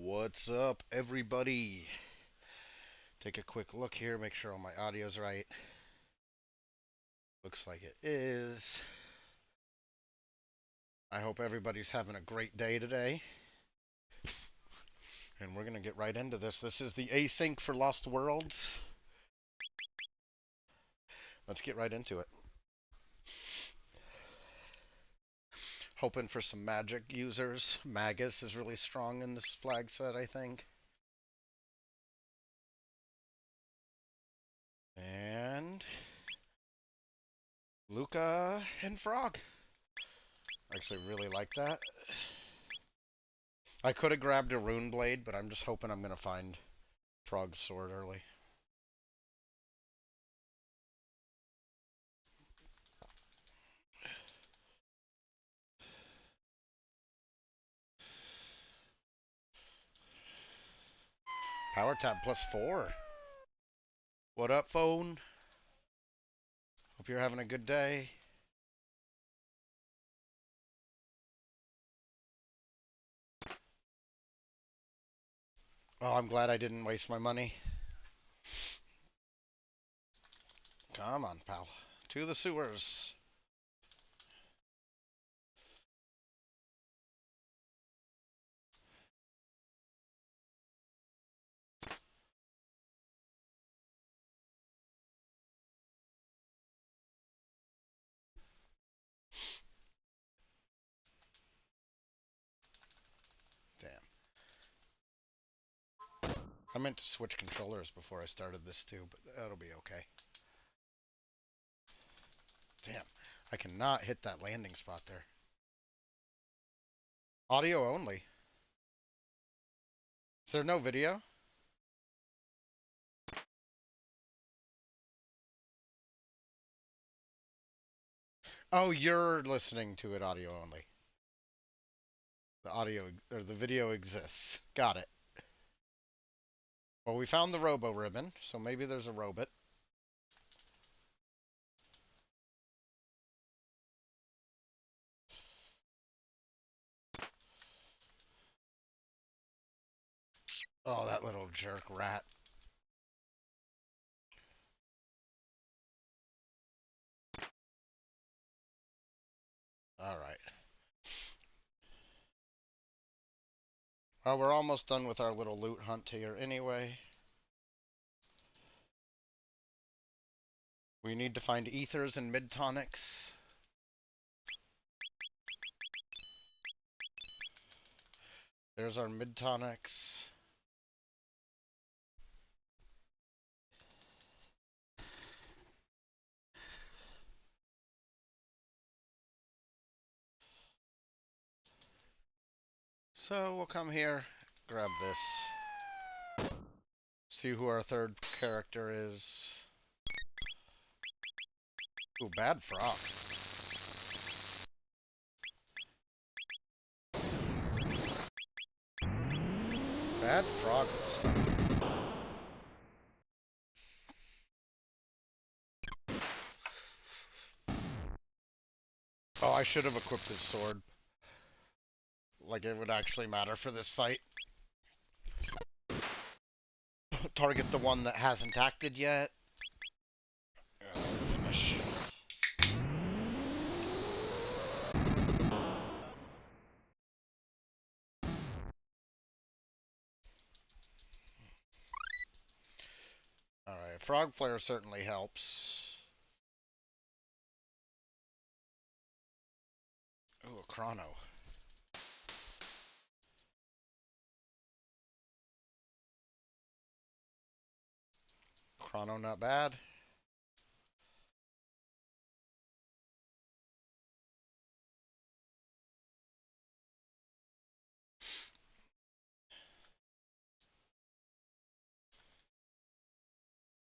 What's up, everybody? Take a quick look here, make sure all my audio's right. Looks like it is. I hope everybody's having a great day today. And we're going to get right into this. This is the ASYNC for Lost Worlds. Let's get right into it. Hoping for some magic users. Magus is really strong in this flag set, I think. And Luca and Frog. I actually really like that. I could have grabbed a rune blade, but I'm just hoping I'm going to find Frog's sword early. Power tap +4. What up, phone? Hope you're having a good day. Oh, I'm glad I didn't waste my money. Come on, pal. To the sewers. Damn. I meant to switch controllers before I started this too, but that'll be okay. Damn. I cannot hit that landing spot there. Audio only. Is there no video? Oh, you're listening to it audio only. The audio or the video exists. Got it. Well, we found the robo ribbon, so maybe there's a robot. Oh, that little jerk rat. All right. Well, we're almost done with our little loot hunt here anyway. We need to find ethers and mid-tonics. There's our mid-tonics. So we'll come here, grab this. See who our third character is. Ooh, bad frog. Bad frog stuff. Oh, I should have equipped his sword. Like it would actually matter for this fight. Target the one that hasn't acted yet. Finish. Alright, frog flare certainly helps. Ooh, a chrono. Chrono not bad.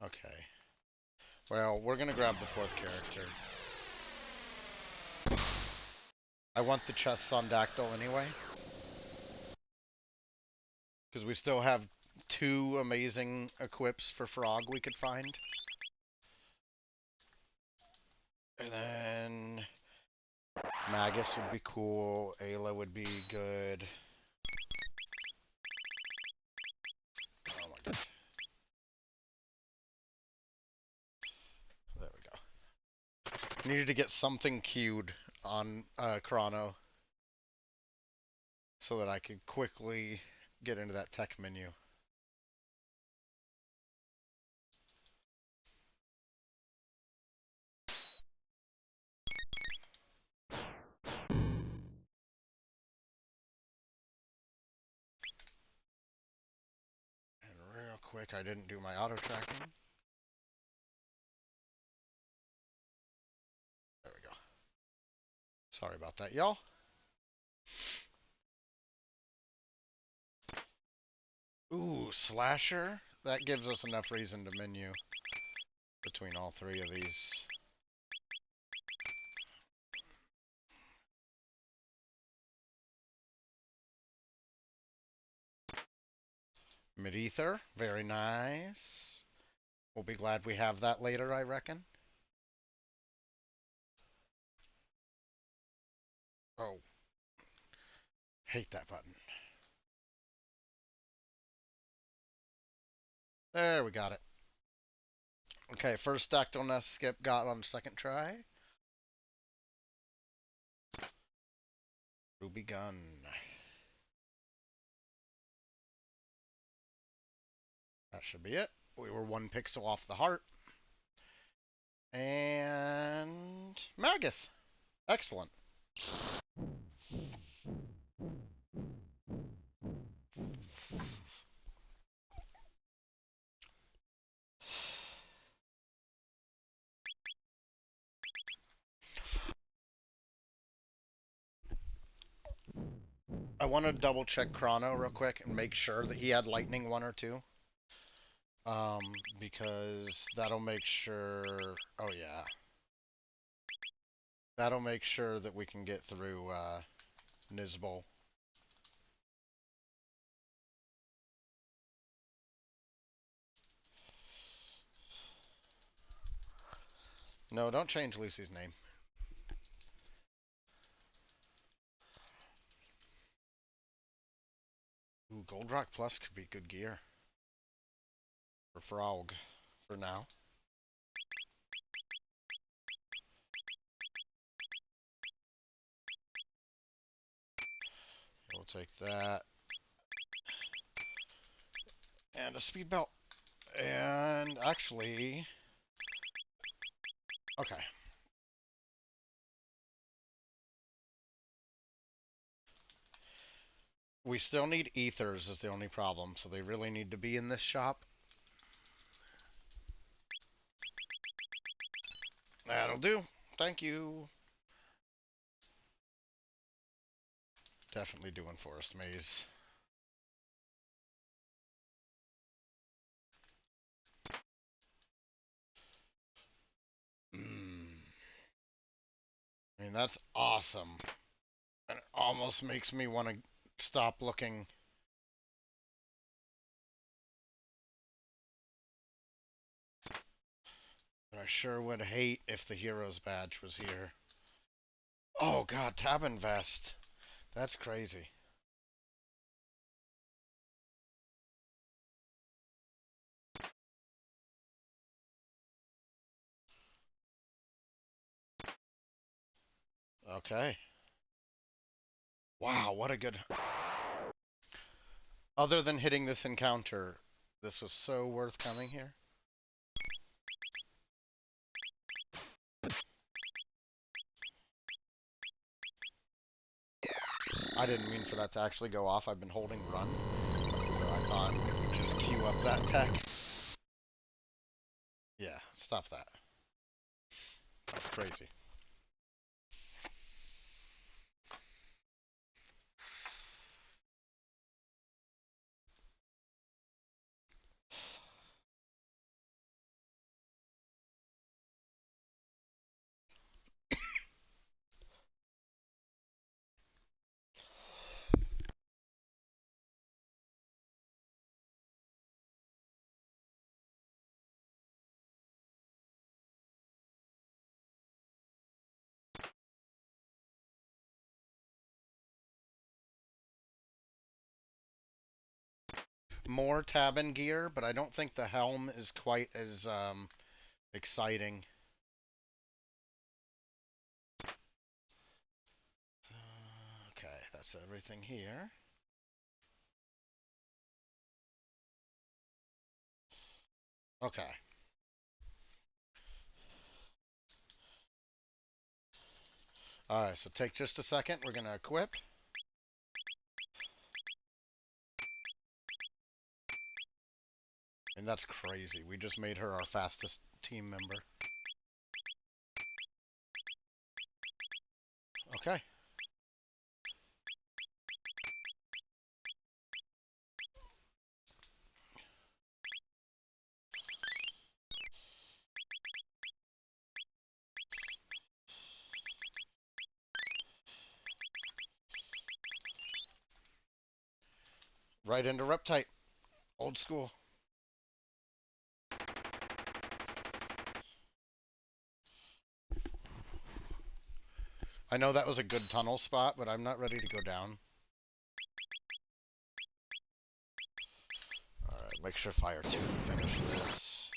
Okay. Well, we're gonna grab the fourth character. I want the chest on Dactyl anyway. Because we still have two amazing equips for Frog we could find. And then Magus would be cool. Ayla would be good. Needed to get something queued on Chrono so that I could quickly get into that tech menu. And real quick, I didn't do my auto tracking. There we go. Sorry about that, y'all. Ooh, slasher? That gives us enough reason to menu between all three of these. Mid-ether, very nice. We'll be glad we have that later, I reckon. Oh, hate that button. There, we got it. Okay, first Dactyl Nest skip got on second try. Ruby Gun. That should be it. We were one pixel off the heart. And Magus. Excellent. I want to double check Chrono real quick and make sure that he had Lightning 1 or 2. Because that'll make sure... Oh, yeah. That'll make sure that we can get through Nizbol. No, don't change Lucy's name. Ooh, Gold Rock Plus could be good gear. For Frog. For now. We'll take that. And a speed belt. And actually... Okay. We still need ethers is the only problem, so they really need to be in this shop. That'll do. Thank you. Definitely doing Forest Maze. I mean, that's awesome. And it almost makes me want to stop looking. But I sure would hate if the hero's badge was here. Oh god, Tabin Vest. That's crazy. Okay. Wow, what a good... Other than hitting this encounter, this was so worth coming here. I didn't mean for that to actually go off. I've been holding run, so I thought it would just queue up that tech. Yeah, stop that. That's crazy. More Tabin gear, but I don't think the helm is quite as exciting. So everything here. Okay. Alright, so take just a second. We're gonna equip. And that's crazy. We just made her our fastest team member. Okay. Right into Reptite. Old school. I know that was a good tunnel spot, but I'm not ready to go down. Alright, make sure Fire 2 finish this.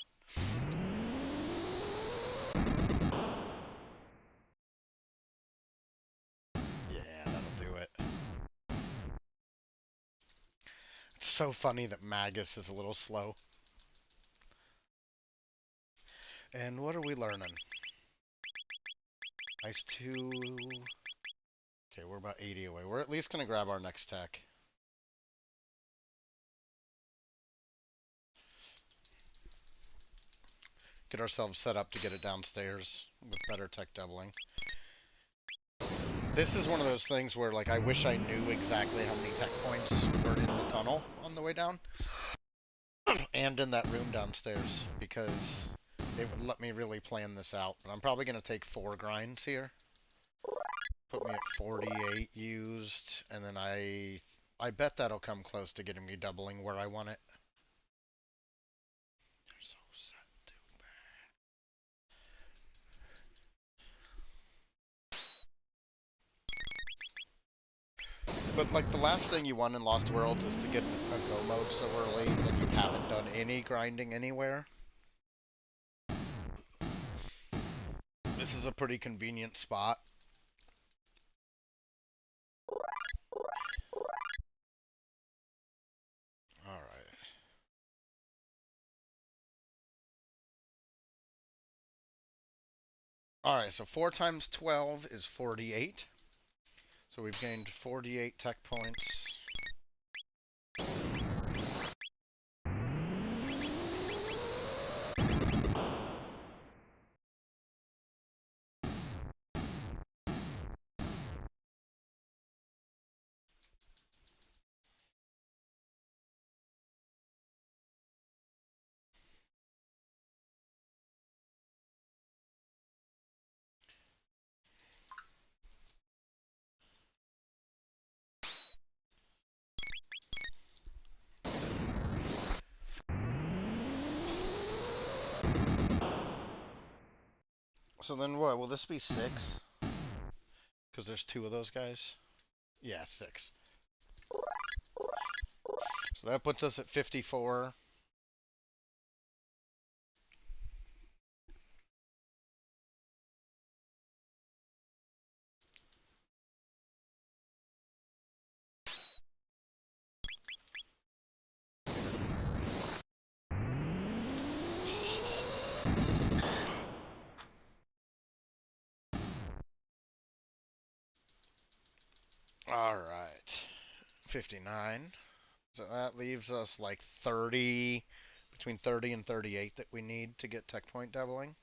Yeah, that'll do it. It's so funny that Magus is a little slow. And what are we learning? Ice 2. Okay, we're about 80 away. We're at least going to grab our next tech. Get ourselves set up to get it downstairs with better tech doubling. This is one of those things where, like, I wish I knew exactly how many tech points were in the tunnel on the way down. And in that room downstairs, because it would let me really plan this out. But I'm probably going to take 4 grinds here. Put me at 48 used, and then I bet that'll come close to getting me doubling where I want it. They're so set to that. But like the last thing you want in Lost Worlds is to get a go mode so early that you haven't done any grinding anywhere. This is a pretty convenient spot. Alright. Alright, so 4 times 12 is 48. So we've gained 48 tech points. So then what? Will this be 6? Because there's 2 of those guys? Yeah, 6. So that puts us at 54. Alright. 59. So that leaves us like 30, between 30 and 38 that we need to get tech point doubling.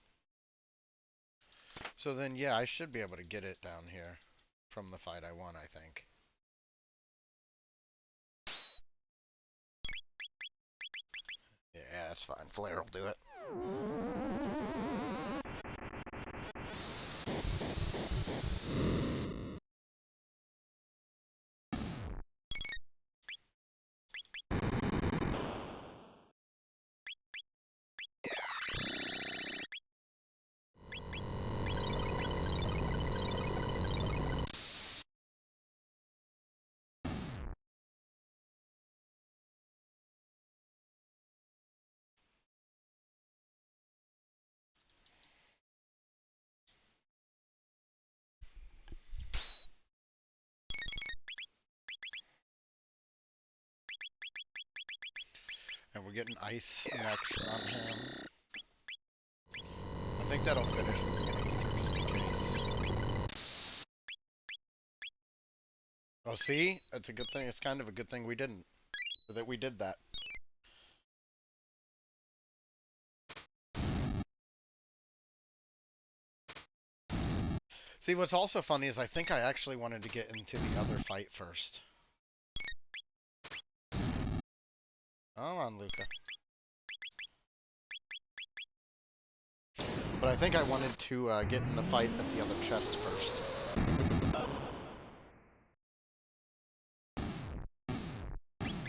So then, yeah, I should be able to get it down here from the fight I won, I think. Yeah, that's fine. Flare will do it. And we're getting ice next on him. I think that'll finish. We're gonna ether just in case. Oh, see? It's a good thing. It's kind of a good thing we didn't. Or that we did that. See, what's also funny is I think I actually wanted to get into the other fight first. Come on, Luca. But I think I wanted to get in the fight at the other chest first.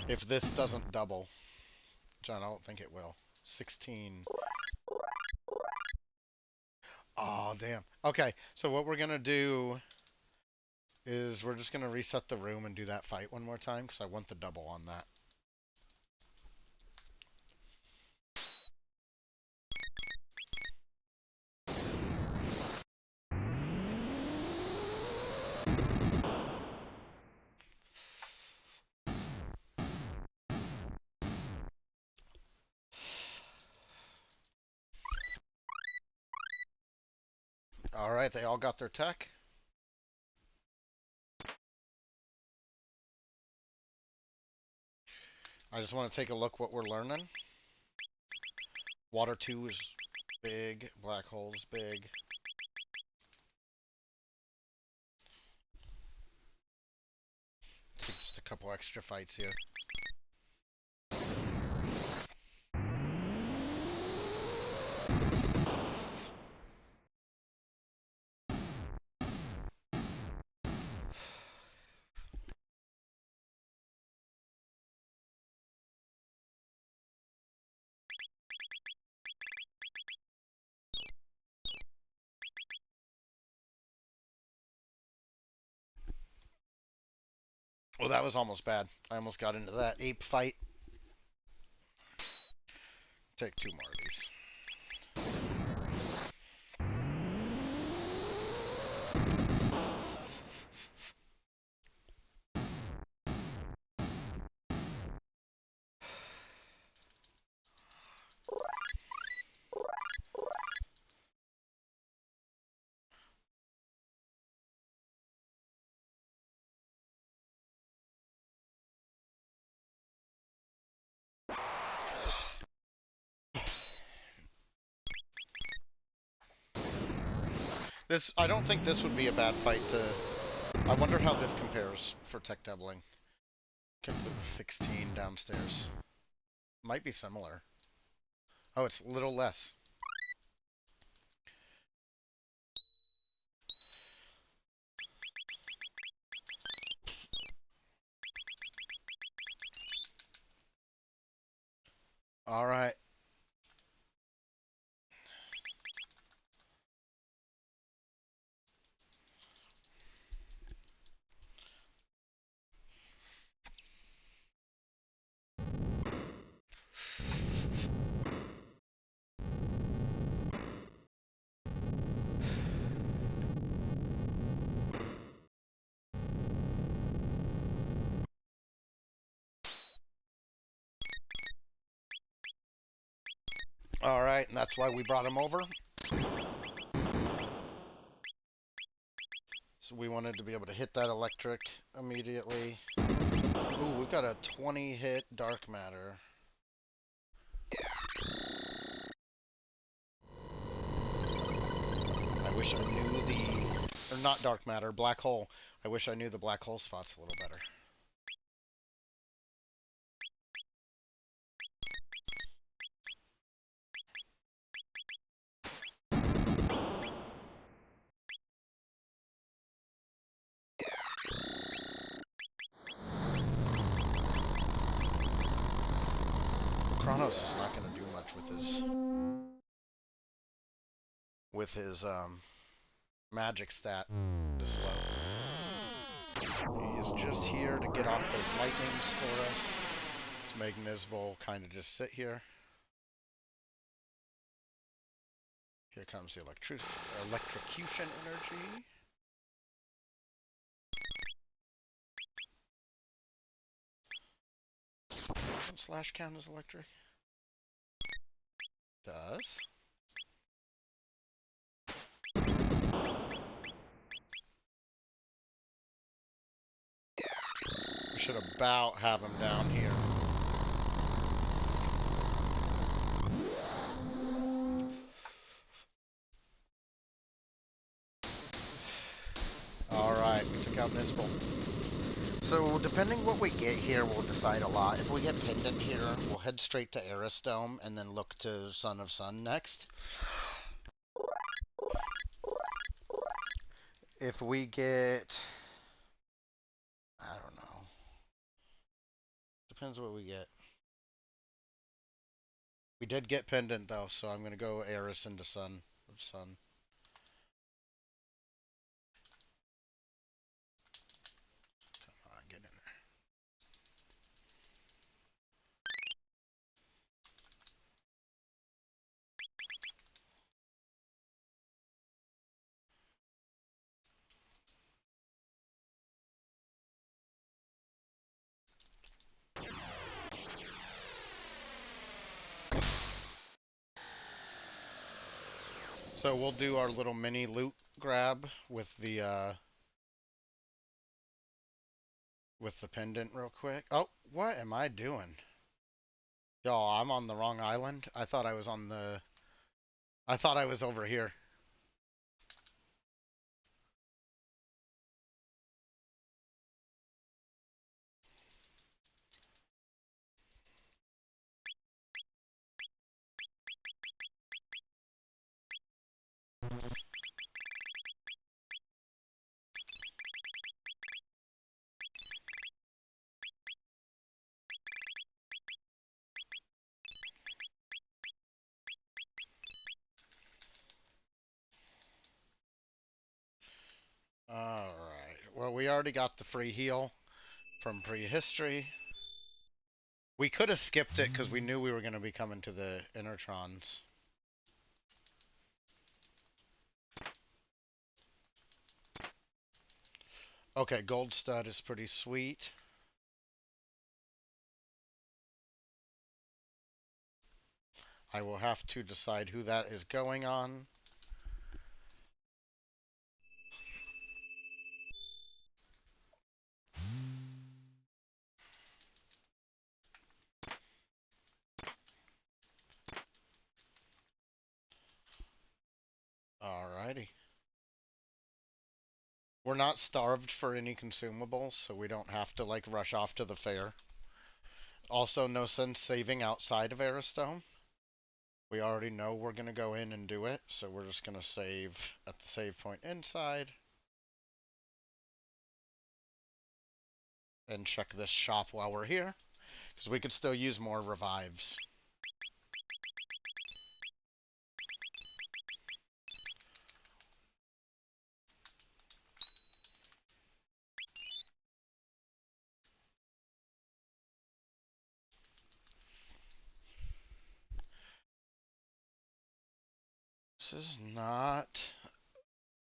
If this doesn't double, which I don't think it will. 16. Oh, damn. Okay, so what we're going to do is we're just going to reset the room and do that fight one more time, because I want the double on that. Alright, they all got their tech. I just want to take a look what we're learning. Water 2 is big. Black hole's big. Take just a couple extra fights here. Well, that was almost bad. I almost got into that ape fight. Take 2 more of these. I don't think this would be a bad fight to... I wonder how this compares for tech doubling. Compared to the 16 downstairs. Might be similar. Oh, it's a little less. Alright. Alright, and that's why we brought him over. So we wanted to be able to hit that electric immediately. Ooh, we've got a 20 hit dark matter. I wish I knew the... Or not dark matter, black hole. I wish I knew the black hole spots a little better. Kronos is not going to do much with his magic stat this slow. He is just here to get off those lightnings for us. To make Nizbol kind of just sit here. Here comes the electrocution energy. slash count as electric? Does. We should about have him down here. Alright, we took out Mispel. So, depending what we get here will decide a lot. If we get Pendant here, we'll head straight to Aristome and then look to Son of Sun next. If we get... I don't know. Depends what we get. We did get Pendant, though, so I'm going to go Eris into Son of Sun. Come on, get in there. So we'll do our little mini loot grab with the pendant real quick. Oh, what am I doing? Y'all, I'm on the wrong island. I thought I was on the... I thought I was over here. Alright. Well, we already got the free heal from prehistory. We could have skipped it because we knew we were going to be coming to the Intertrons. Okay, Gold Stud is pretty sweet. I will have to decide who that is going on. Alrighty. We're not starved for any consumables, so we don't have to, like, rush off to the fair. Also, no sense saving outside of Aristome. We already know we're going to go in and do it, so we're just going to save at the save point inside. And check this shop while we're here, because we could still use more revives. This is not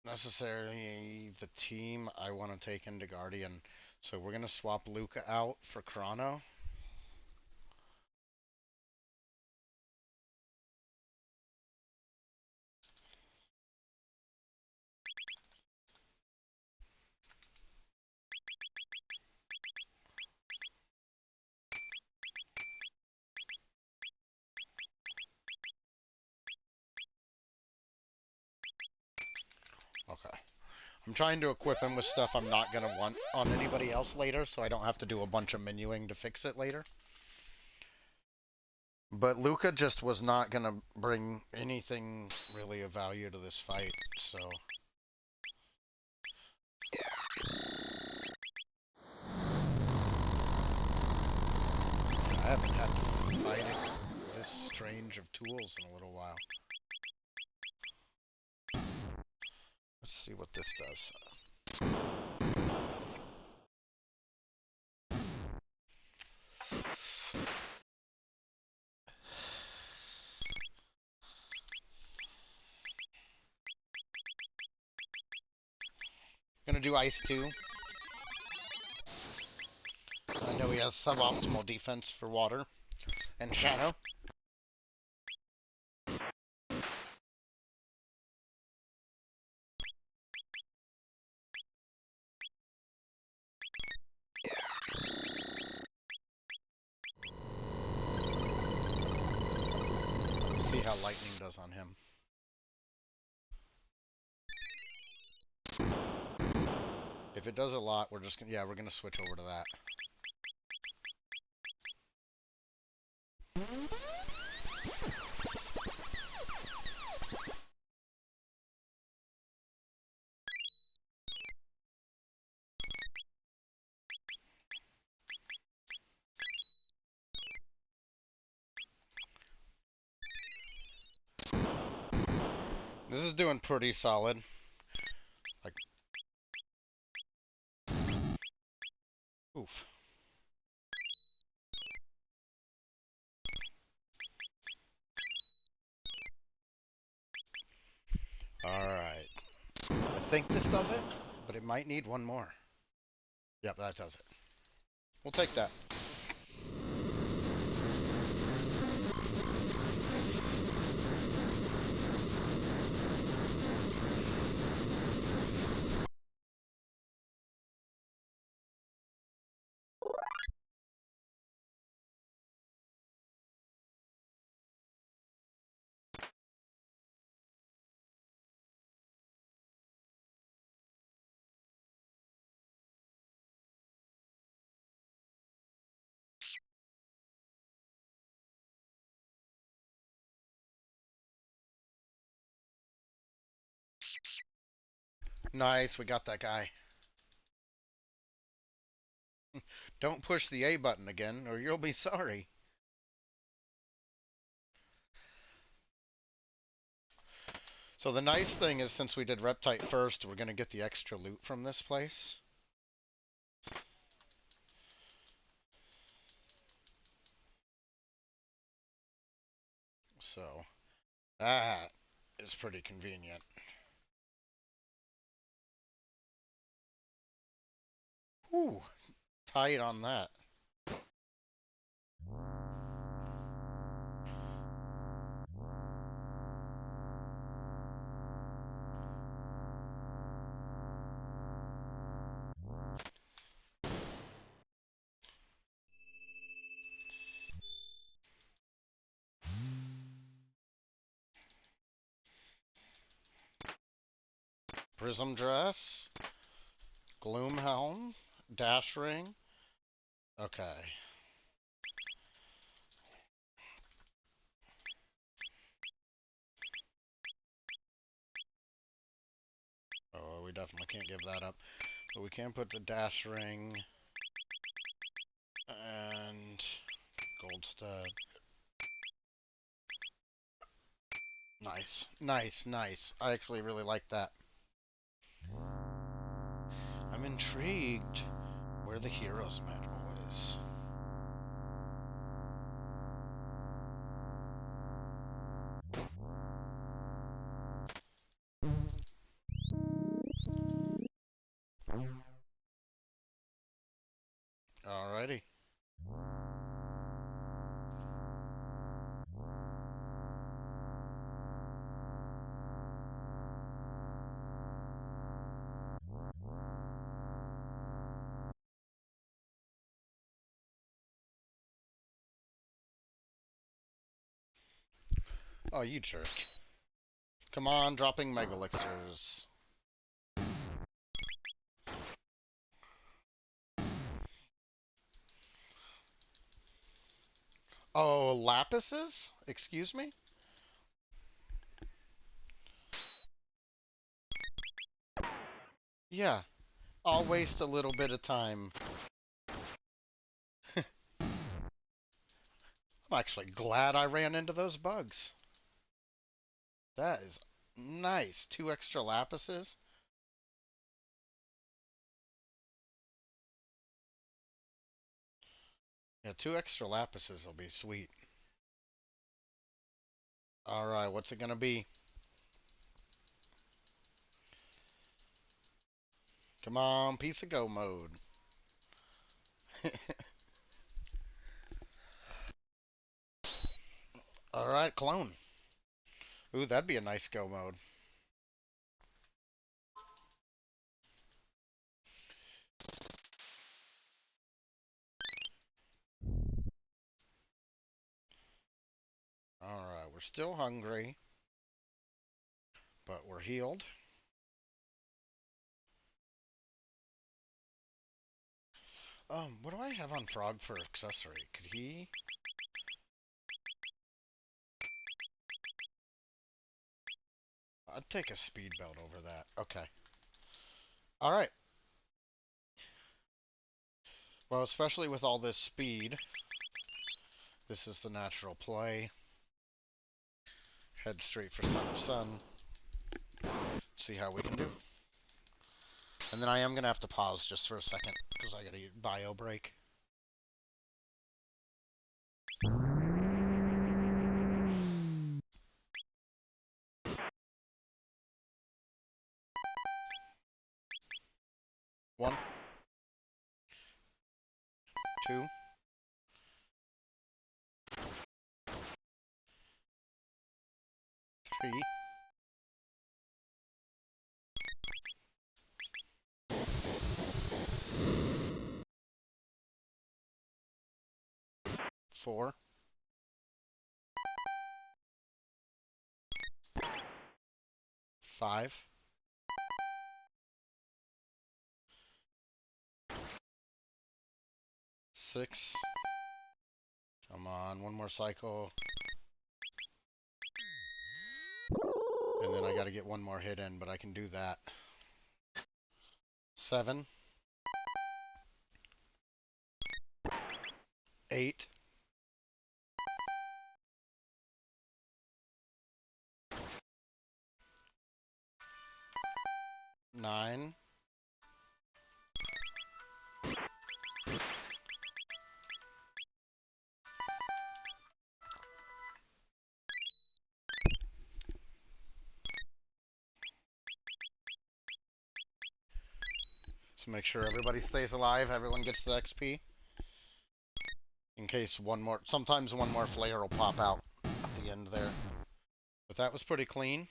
necessarily the team I want to take into Guardian, so we're going to swap Luca out for Chrono. Okay. I'm trying to equip him with stuff I'm not going to want on anybody else later, so I don't have to do a bunch of menuing to fix it later. But Luca just was not going to bring anything really of value to this fight, so... I haven't had to fight this strange of tools in a little while. Let's see what this does. Gonna do Ice 2. I know he has suboptimal defense for water, And Shadow. See how lightning does on him. If it does a lot, we're just gonna, yeah, we're gonna switch over to that. This is doing pretty solid. Like, oof. Alright. I think this does it, but it might need one more. Yep, that does it. We'll take that. Nice, we got that guy. Don't push the A button again, or you'll be sorry. So the nice thing is, since we did Reptite first, we're going to get the extra loot from this place. So that is pretty convenient. Whew, tight on that. Prism Dress, Gloom Helm, Dash Ring. Okay. Oh, we definitely can't give that up. But we can put the Dash Ring and Gold Stud. Nice, nice, nice. I actually really like that. I'm intrigued where the Heroes Manual is. Alrighty. Oh, you jerk. Come on, dropping Mega Elixirs. Oh, Lapises? Excuse me? Yeah, I'll waste a little bit of time. I'm actually glad I ran into those bugs. That is nice. 2 extra Lapises. Yeah, 2 extra Lapises will be sweet. Alright, what's it gonna be? Come on, piece of go mode. Alright, clone. Ooh, that'd be a nice go mode. Alright, we're still hungry, but we're healed. What do I have on Frog for accessory? Could he... I'd take a speed belt over that. Okay. Alright. Well, especially with all this speed, this is the natural play. Head straight for Son of Sun. See how we can do. And then I am going to have to pause just for a second, because I got to bio break. One. Two. Three. 4. 5. 6. Come on, one more cycle. And then I gotta get one more hit in, but I can do that. 7. 8. 9. 'So make sure everybody stays alive, everyone gets the XP. In case one more, sometimes one more flare will pop out at the end there. But that was pretty clean.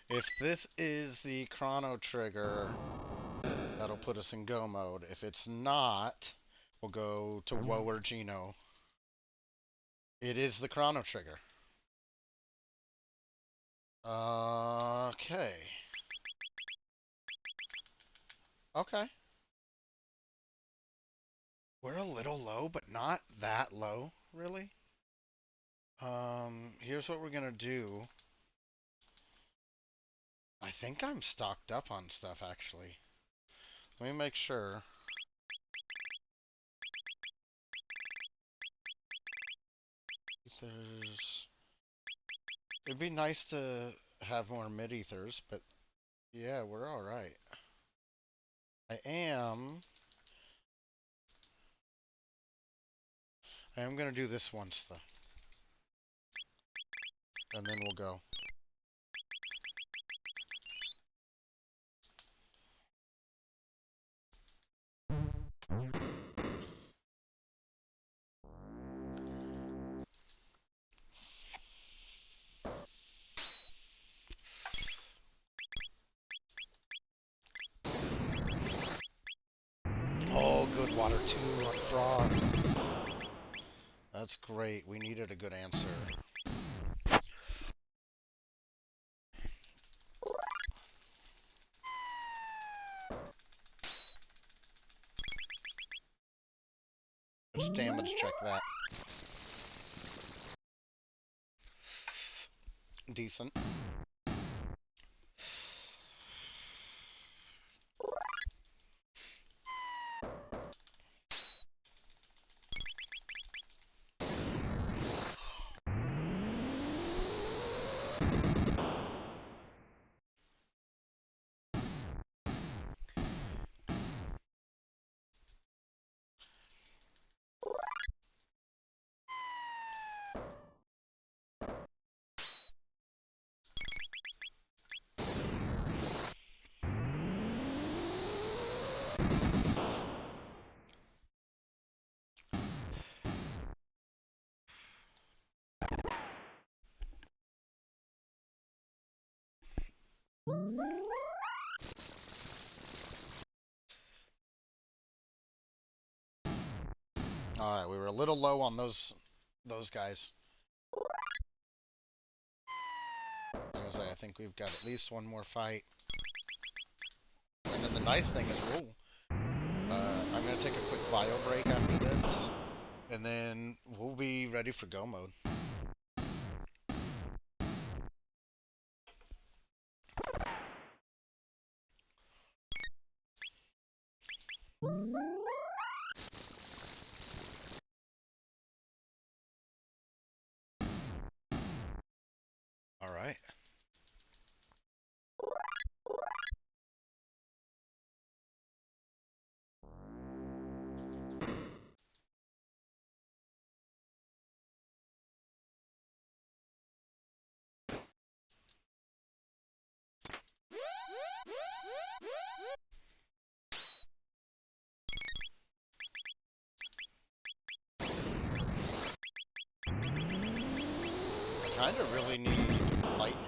If this is the chrono trigger, that'll put us in go mode. If it's not, we'll go to Woe or Geno. It is the chrono trigger. Okay. Okay. We're a little low, but not that low, really. Here's what we're gonna do. I think I'm stocked up on stuff, actually. Let me make sure. Ethers. It'd be nice to have more mid-ethers, but yeah, we're alright. I am gonna do this once, though. And then we'll go. Oh, good water 2 on Frog. That's great. We needed a good answer. Let's damage check that. Decent. Alright, we were a little low on those guys. I think we've got at least one more fight. And then the nice thing is, I'm going to take a quick bio break after this, and then we'll be ready for go mode. Alright. I kind of really need lightning.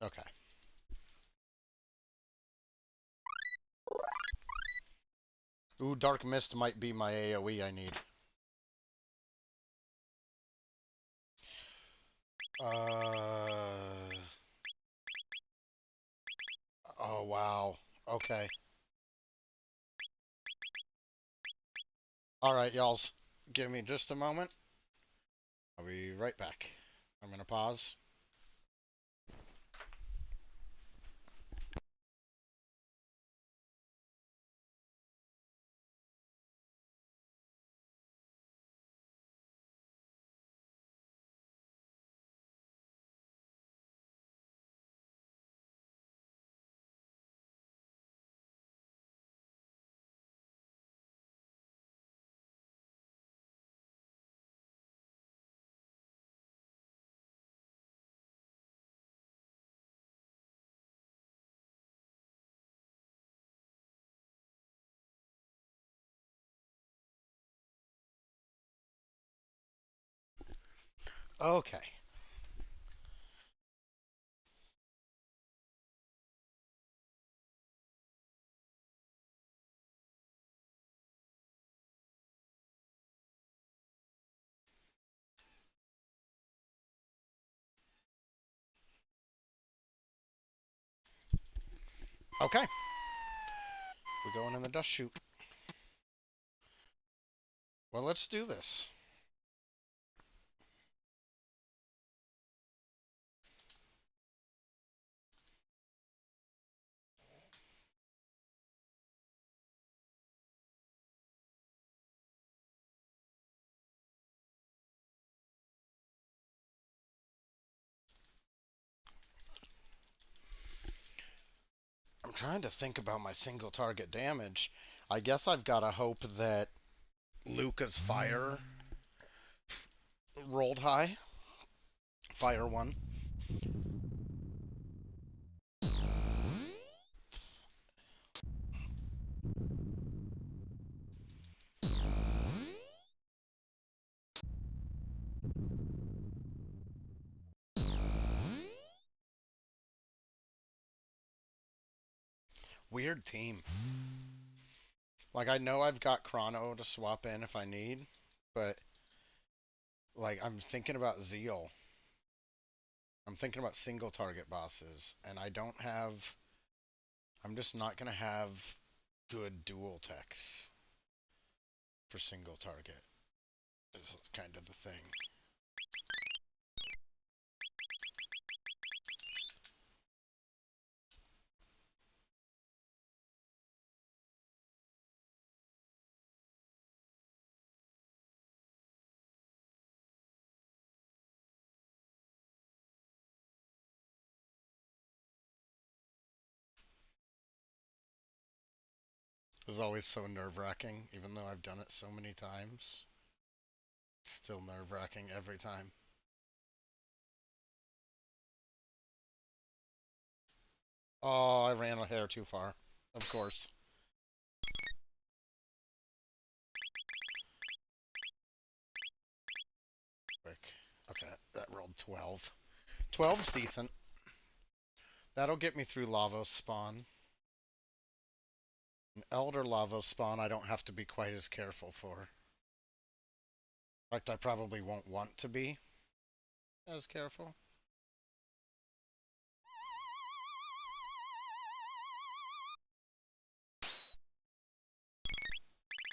Okay. Ooh, Dark Mist might be my AoE I need. Oh, wow. Okay. Alright, y'alls. Give me just a moment. I'll be right back. I'm gonna pause. Okay. Okay. We're going in the dust chute. Well, let's do this. I'm trying to think about my single target damage. I guess I've got to hope that Luca's fire rolled high. Fire 1. Weird team. Like, I know I've got Chrono to swap in if I need, but, like, I'm thinking about Zeal. I'm thinking about single target bosses, and I don't have. I'm just not going to have good dual techs for single target, is kind of the thing. is always so nerve-wracking, even though I've done it so many times. It's still nerve-wracking every time. Oh, I ran a hair too far. Of course. Quick. Okay, that rolled 12. 12's decent. That'll get me through lava spawn. An elder lava spawn I don't have to be quite as careful for. In fact, I probably won't want to be as careful.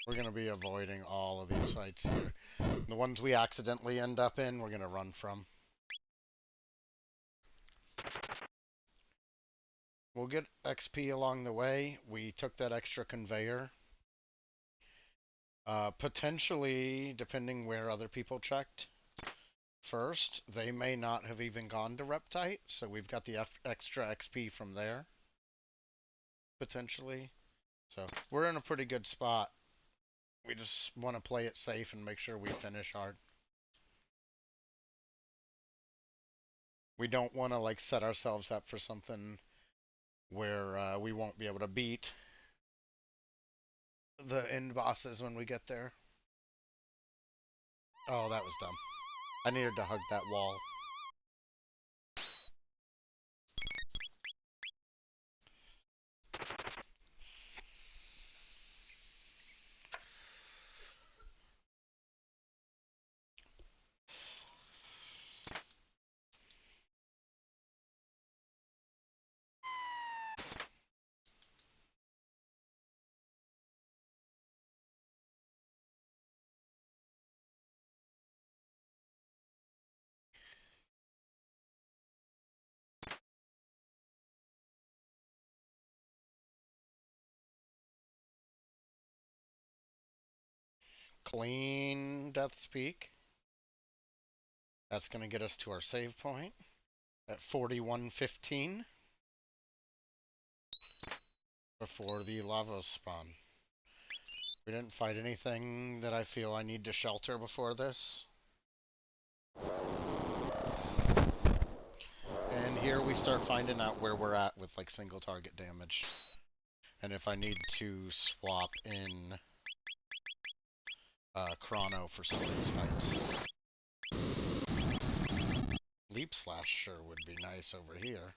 We're going to be avoiding all of these fights here. The ones we accidentally end up in, we're going to run from. We'll get XP along the way. We took that extra conveyor. Potentially, depending where other people checked first, they may not have even gone to Reptite, so we've got the extra XP from there. Potentially. So, we're in a pretty good spot. We just want to play it safe and make sure we finish hard. We don't want to like set ourselves up for something where we won't be able to beat the end bosses when we get there. Oh, that was dumb. I needed to hug that wall. Clean Death's Peak. That's going to get us to our save point at 41:15 before the lava spawn. We didn't fight anything that I feel I need to shelter before this. And here we start finding out where we're at with like single target damage. And if I need to swap in Chrono for some of these fights. Leap Slash sure would be nice over here.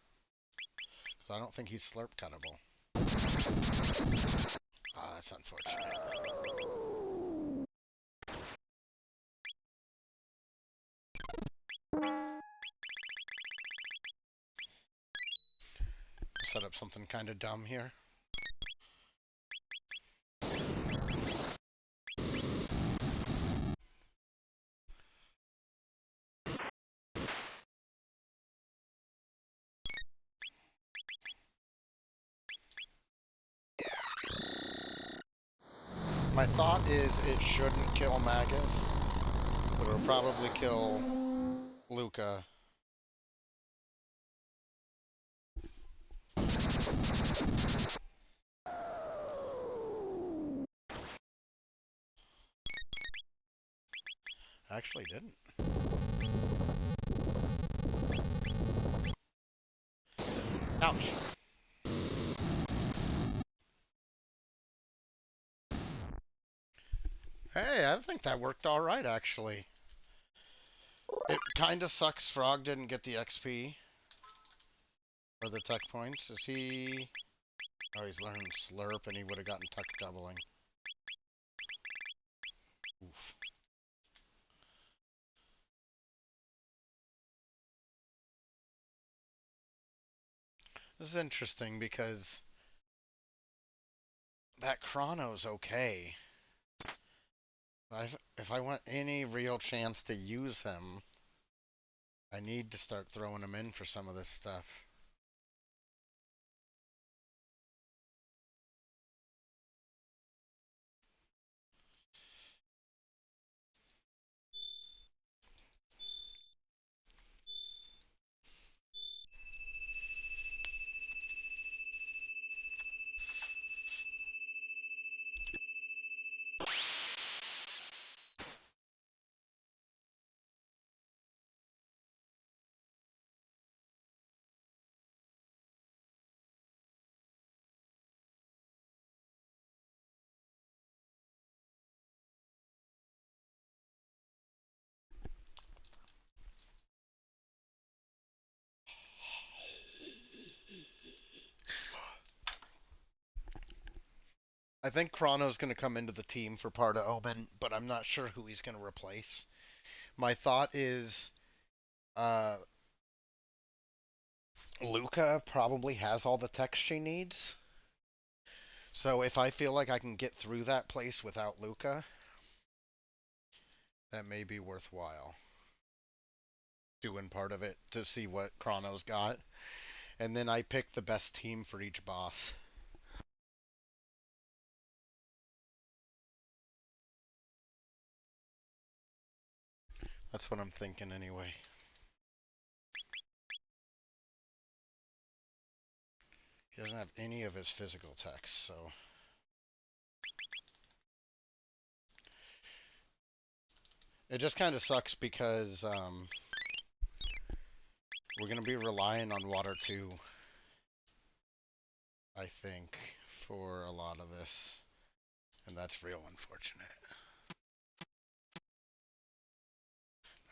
Because I don't think he's slurp cuttable. Ah, that's unfortunate. Set up something kind of dumb here. My thought is it shouldn't kill Magus, but it'll probably kill Luca. Actually didn't. Ouch. Hey, I think that worked alright, actually. It kind of sucks Frog didn't get the XP. Or the tech points. Is he... Oh, he's learned Slurp and he would have gotten tech doubling. Oof. This is interesting because that Chrono's okay. If I want any real chance to use him, I need to start throwing him in for some of this stuff. I think Chrono's going to come into the team for part of Omen, but I'm not sure who he's going to replace. My thought is uh, Luca probably has all the text she needs. So if I feel like I can get through that place without Luca, that may be worthwhile. Doing part of it to see what Chrono's got. And then I pick the best team for each boss. That's what I'm thinking anyway. He doesn't have any of his physical text, so... It just kind of sucks because we're going to be relying on Water 2, I think, for a lot of this. And that's real unfortunate.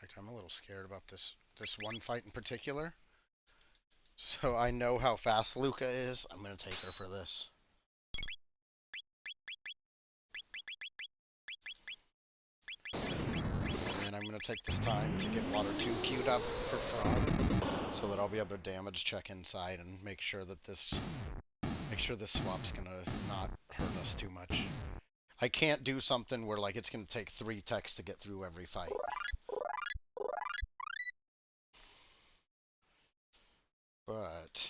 In fact, I'm a little scared about this one fight in particular. So I know how fast Luca is. I'm going to take her for this. And I'm going to take this time to get Water 2 queued up for Frog, so that I'll be able to damage check inside and make sure that this swap's going to not hurt us too much. I can't do something where like it's going to take 3 techs to get through every fight. But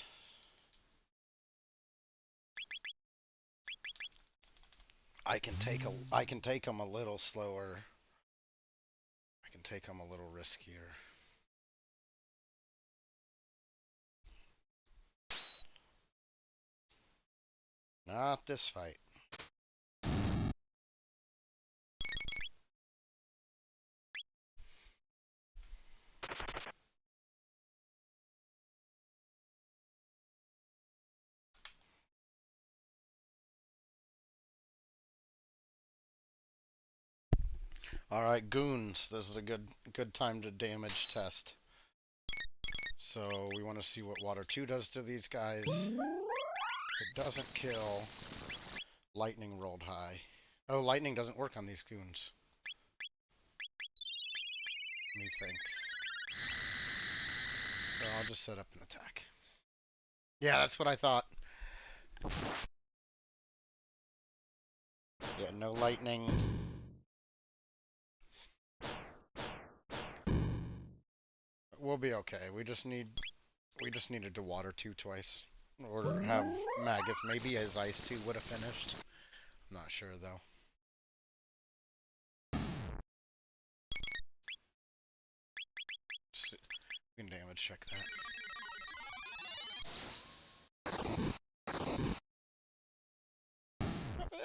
I can take them a little slower. I can take them a little riskier. Not this fight. Alright, goons. This is a good time to damage test. So we want to see what Water 2 does to these guys. If it doesn't kill, lightning rolled high. Oh, lightning doesn't work on these goons. Methinks. So I'll just set up an attack. Yeah, that's what I thought. Yeah, no lightning. We'll be okay. We just needed to Water 2 twice. Or have Magus. Maybe his Ice 2 would have finished. I'm not sure though. We can damage check that.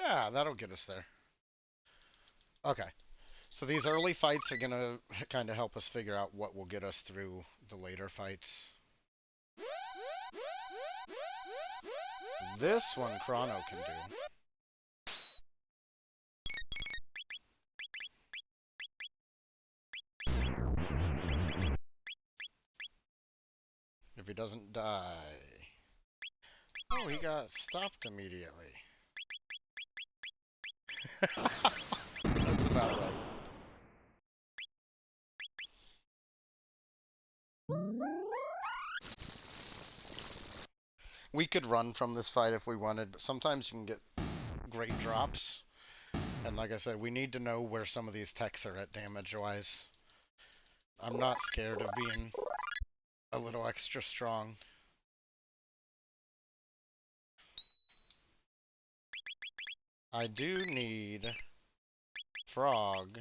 Yeah, that'll get us there. Okay. So these early fights are gonna kind of help us figure out what will get us through the later fights. This one Chrono can do. If he doesn't die. Oh, he got stopped immediately. That's about right. We could run from this fight if we wanted, but sometimes you can get great drops. And like I said, we need to know where some of these techs are at damage-wise. I'm not scared of being a little extra strong. I do need Frog.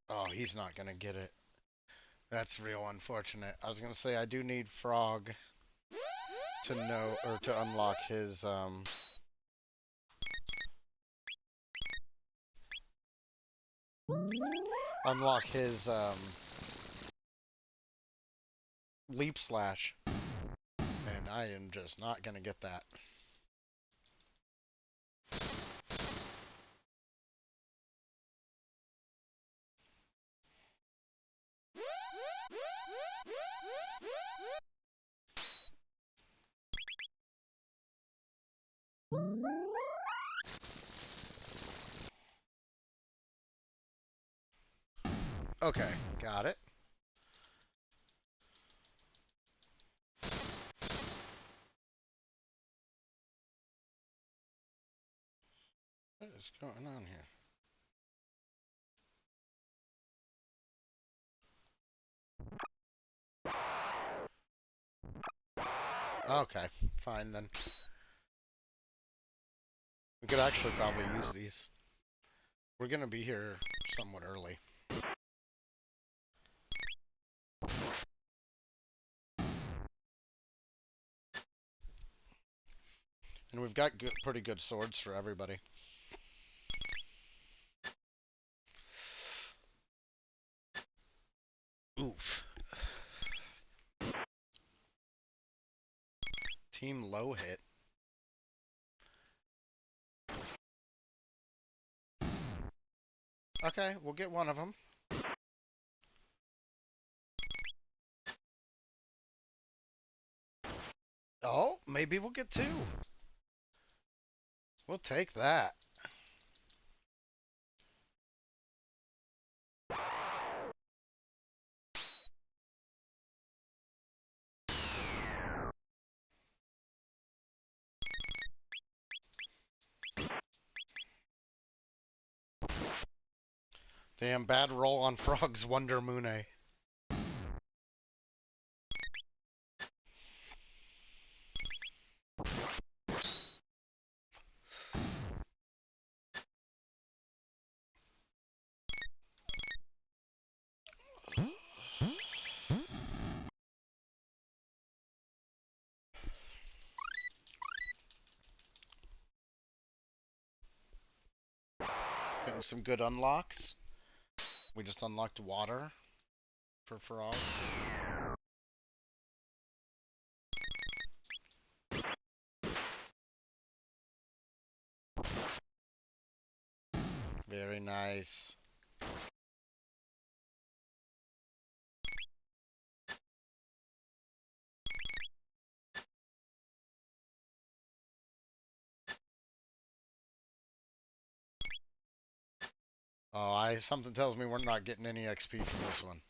Oh, he's not gonna get it. That's real unfortunate. I was gonna say I do need Frog to know, or to unlock his leap slash, and I am just not gonna get that. Okay, got it. What is going on here? Okay, fine then. We could actually probably use these. We're gonna be here somewhat early. And we've got pretty good swords for everybody. Oof. Team low hit. Okay, we'll get one of them. Oh, maybe we'll get two. We'll take that. Damn, bad roll on Frog's Wonder Moon. Getting some good unlocks. We just unlocked water for Frog. Very nice. Oh, something tells me we're not getting any XP from this one.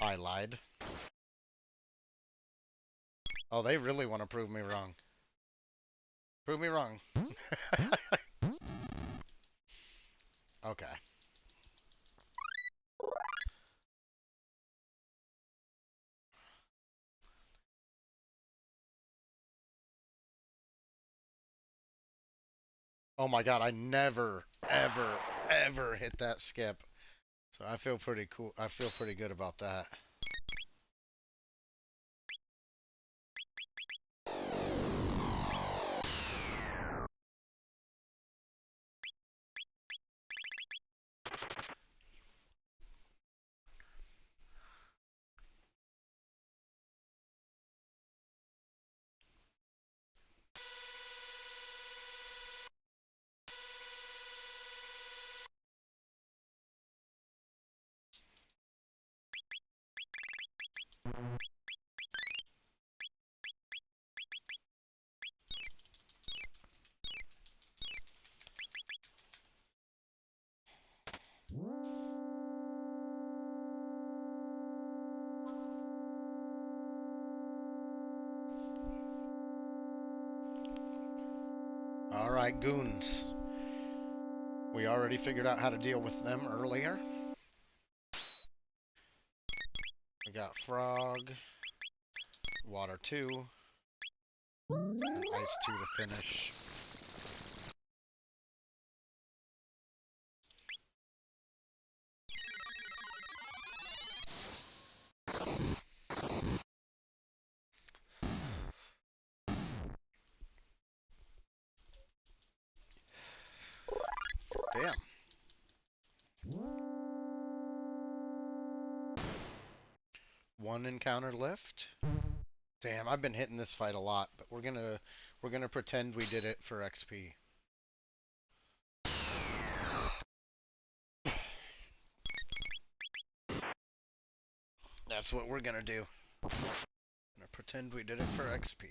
I lied. Oh, they really want to prove me wrong. Prove me wrong. Okay. Oh my god, I never, ever, ever hit that skip. So I feel pretty cool. I feel pretty good about that. Alright, goons. We already figured out how to deal with them earlier. We got Frog, Water 2, and Ice 2 to finish. Damn. One encounter left. Damn, I've been hitting this fight a lot, but we're gonna pretend we did it for XP. That's what we're gonna do. Gonna pretend we did it for XP.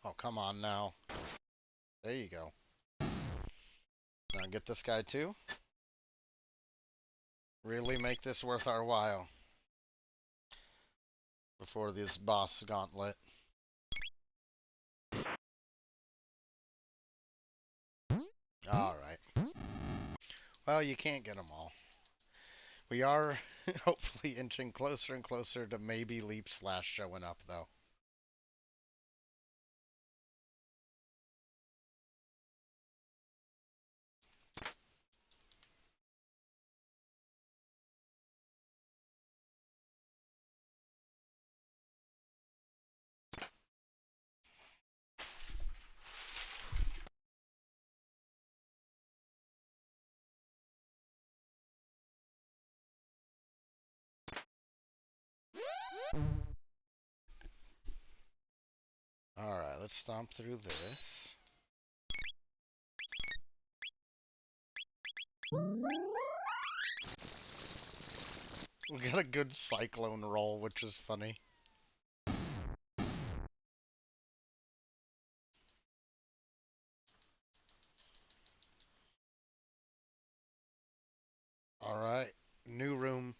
Oh, come on now. There you go. Now get this guy too. Really make this worth our while before this boss gauntlet. Alright. Well, you can't get them all. We are hopefully inching closer and closer to maybe Leap Slash showing up, though. Alright, let's stomp through this. We got a good cyclone roll, which is funny. Alright, new room.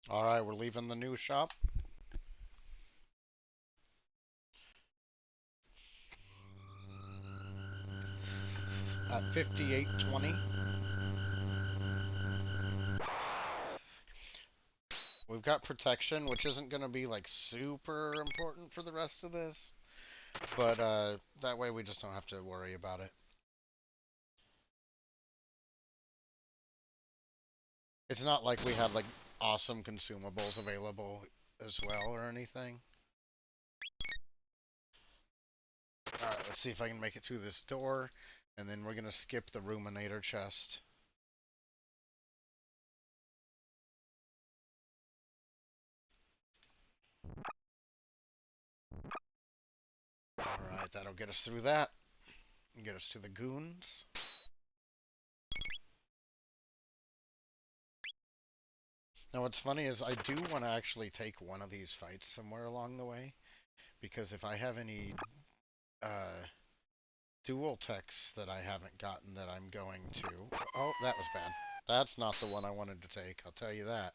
Alright, we're leaving the new shop. At 5820. We've got protection, which isn't going to be like super important for the rest of this. But that way we just don't have to worry about it. It's not like we have like awesome consumables available as well or anything. Alright, let's see if I can make it through this door. And then we're going to skip the Ruminator chest. Alright, that'll get us through that. And get us to the goons. Now what's funny is I do want to actually take one of these fights somewhere along the way. Because if I have any dual techs that I haven't gotten that I'm going to... Oh, that was bad. That's not the one I wanted to take, I'll tell you that.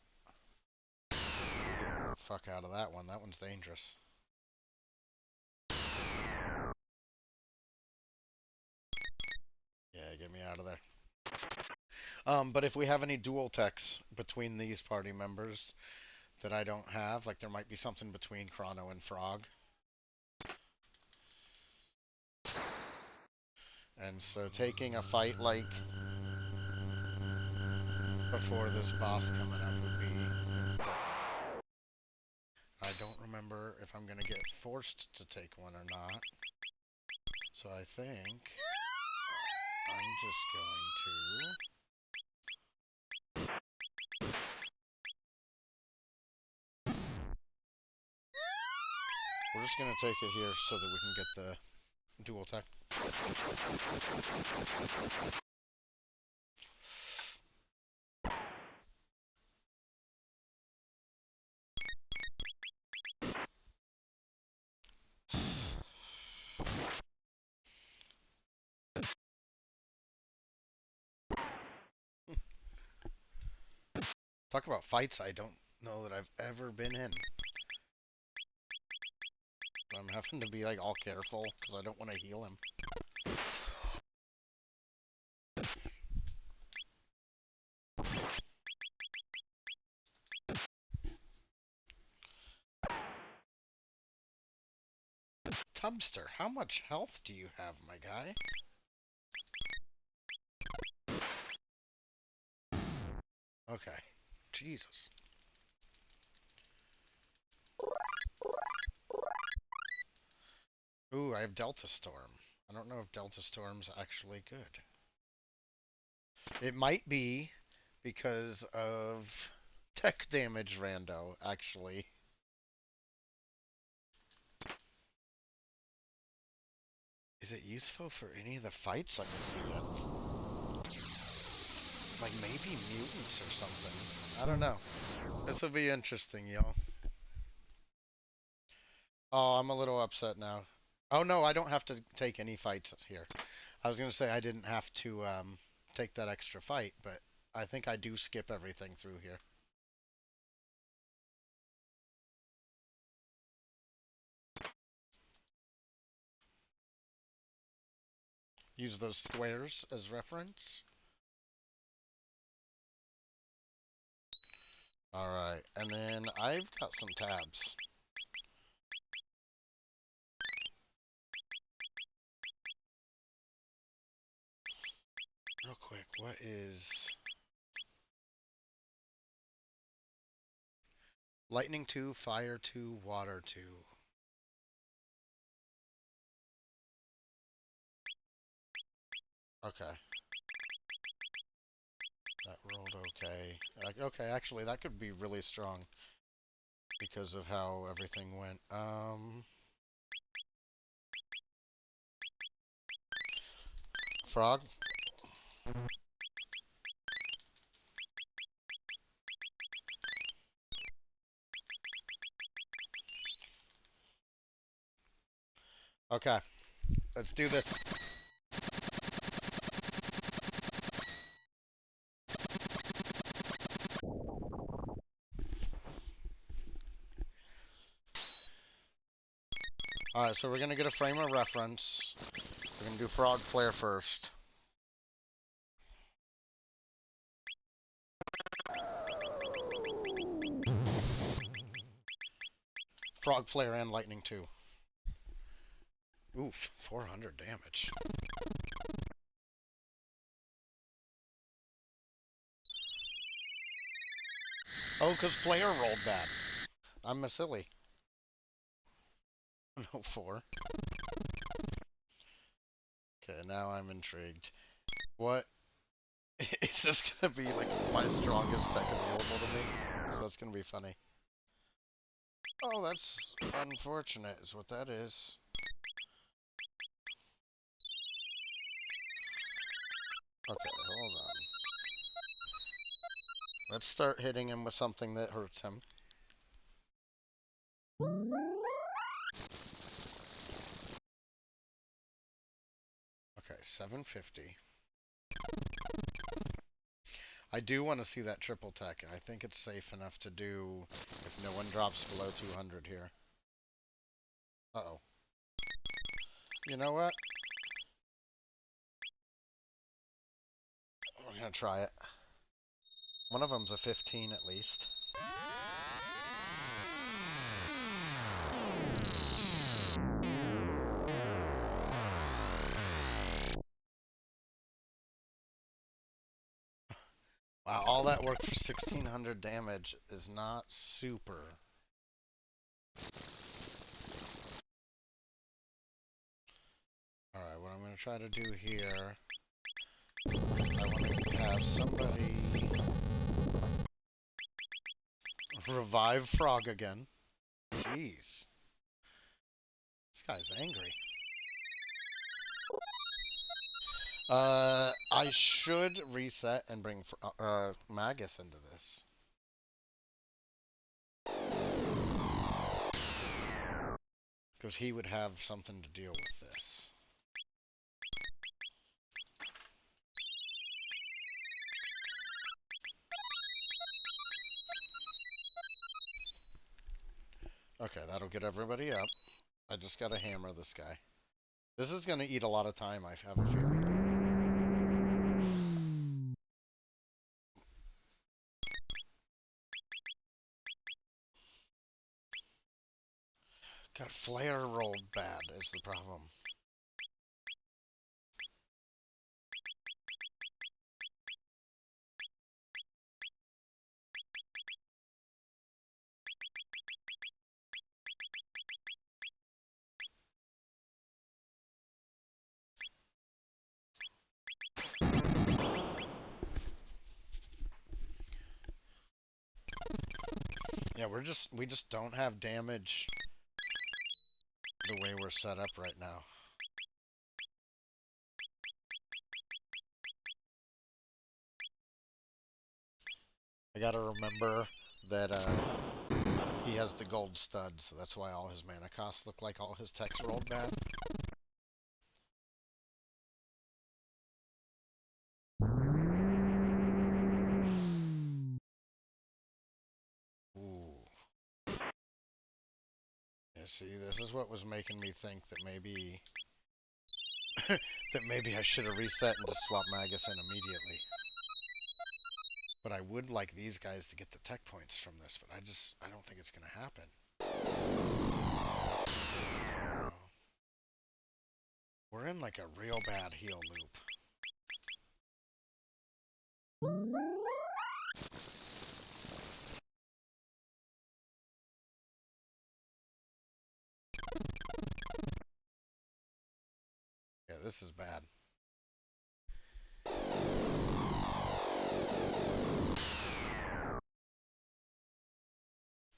fuck out of that one. That one's dangerous. Yeah, get me out of there. But if we have any dual techs between these party members that I don't have, like there might be something between Chrono and Frog. And so taking a fight like before this boss coming up would be important. I don't remember if I'm going to get forced to take one or not. So I think I'm just going to... We're just going to take it here so that we can get the dual tech. Talk about fights I don't know that I've ever been in. I'm having to be like all careful because I don't want to heal him. Tubster, how much health do you have, my guy? Okay. Jesus. Ooh, I have Delta Storm. I don't know if Delta Storm's actually good. It might be because of tech damage rando, actually. Is it useful for any of the fights I'm gonna be in? Like maybe mutants or something. I don't know. This will be interesting, y'all. Oh, I'm a little upset now. Oh no, I don't have to take any fights here. I was gonna say I didn't have to take that extra fight, but I think I do skip everything through here. Use those squares as reference. Alright, and then I've got some tabs. Real quick, what is... Lightning 2, Fire 2, Water 2. Okay. That rolled okay. Okay, actually, that could be really strong because of how everything went. Frog? Okay, let's do this. Alright, so we're gonna get a frame of reference. We're gonna do Frog Flare first. Frog Flare and Lightning 2. Oof, 400 damage. Oh, because Flare rolled bad. I'm a silly. No, 4. Okay, now I'm intrigued. What? Is this gonna be like my strongest tech available to me? Because that's gonna be funny. Oh, that's unfortunate, is what that is. Okay, hold on. Let's start hitting him with something that hurts him. Okay, 750. I do want to see that triple tech, and I think it's safe enough to do if no one drops below 200 here. Uh-oh. You know what? We're gonna try it. One of them's a 15 at least. Wow, all that work for 1600 damage is not super. Alright, what I'm going to try to do here, I want to have somebody revive Frog again. Jeez. This guy's angry. I should reset and bring Magus into this. Because he would have something to deal with this. Okay, that'll get everybody up. I just gotta hammer this guy. This is gonna eat a lot of time, I have a feeling. God, Flare rolled bad is the problem. Yeah, we just don't have damage the way we're set up right now. I gotta remember that he has the gold stud, so that's why all his mana costs look like all his techs rolled bad. Ooh. Yeah, see, this is what was making me think that maybe that maybe I should have reset and just swapped Magus in immediately. But I would like these guys to get the tech points from this, but I don't think it's gonna happen. We're in like a real bad heal loop. Yeah, this is bad.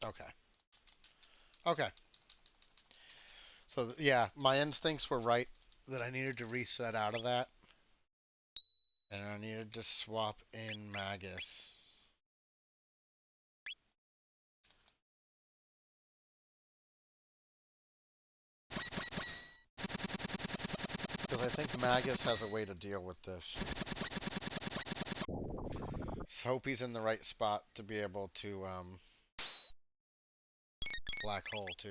Okay. Okay. So, yeah, my instincts were right that I needed to reset out of that. And I needed to swap in Magus. Because I think Magus has a way to deal with this. Just hope he's in the right spot to be able to, black hole too.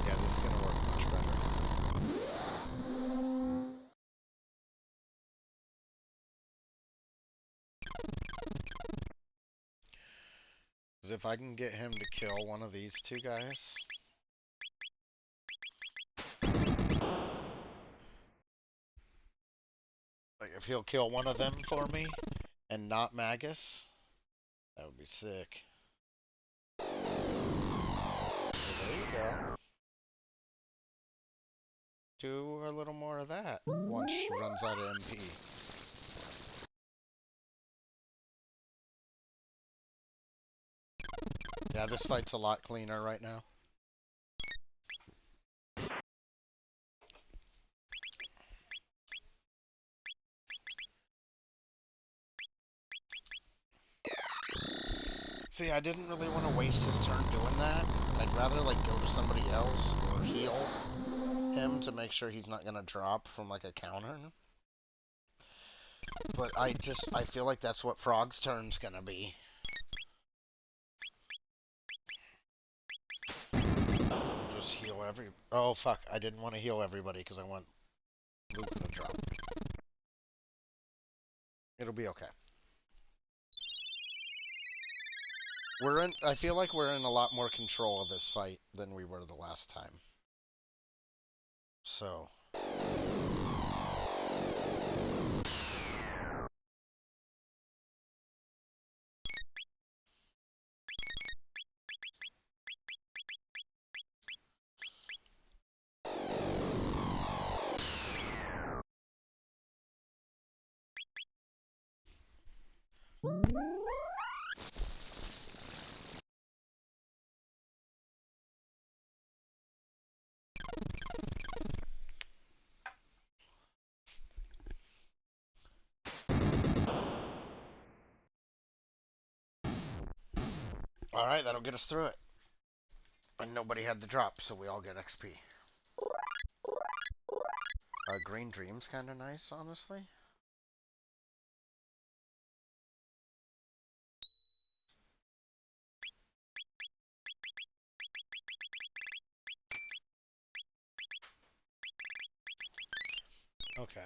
Yeah, this is gonna work much better. Because if I can get him to kill one of these two guys... Like, if he'll kill one of them for me, and not Magus, that would be sick. So there you go. Do a little more of that once she runs out of MP. Yeah, this fight's a lot cleaner right now. See, I didn't really want to waste his turn doing that. I'd rather, like, go to somebody else or heal him to make sure he's not gonna drop from, like, a counter. But I feel like that's what Frog's turn's gonna be. Just heal Oh, fuck. I didn't want to heal everybody because I want Luke to drop. It'll be okay. I feel like we're in a lot more control of this fight than we were the last time. So. Alright, that'll get us through it. And nobody had the drop, so we all get XP. Green Dream's kind of nice, honestly. Okay.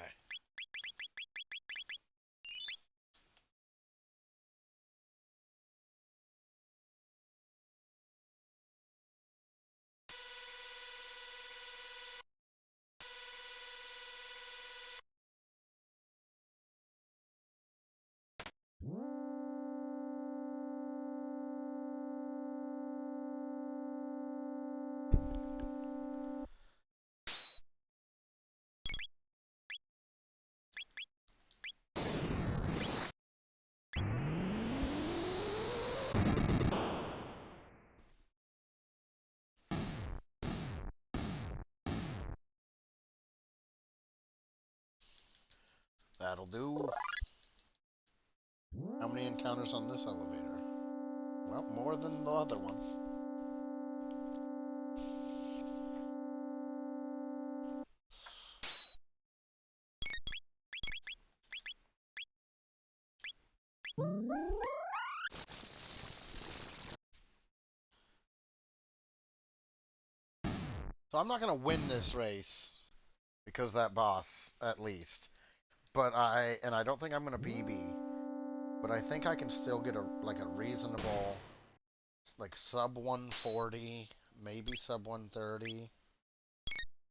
That'll do. How many encounters on this elevator? Well, more than the other one. So I'm not going to win this race because that boss, at least. But I don't think I'm going to BB. But I think I can still get a reasonable, like sub 140, maybe sub 130.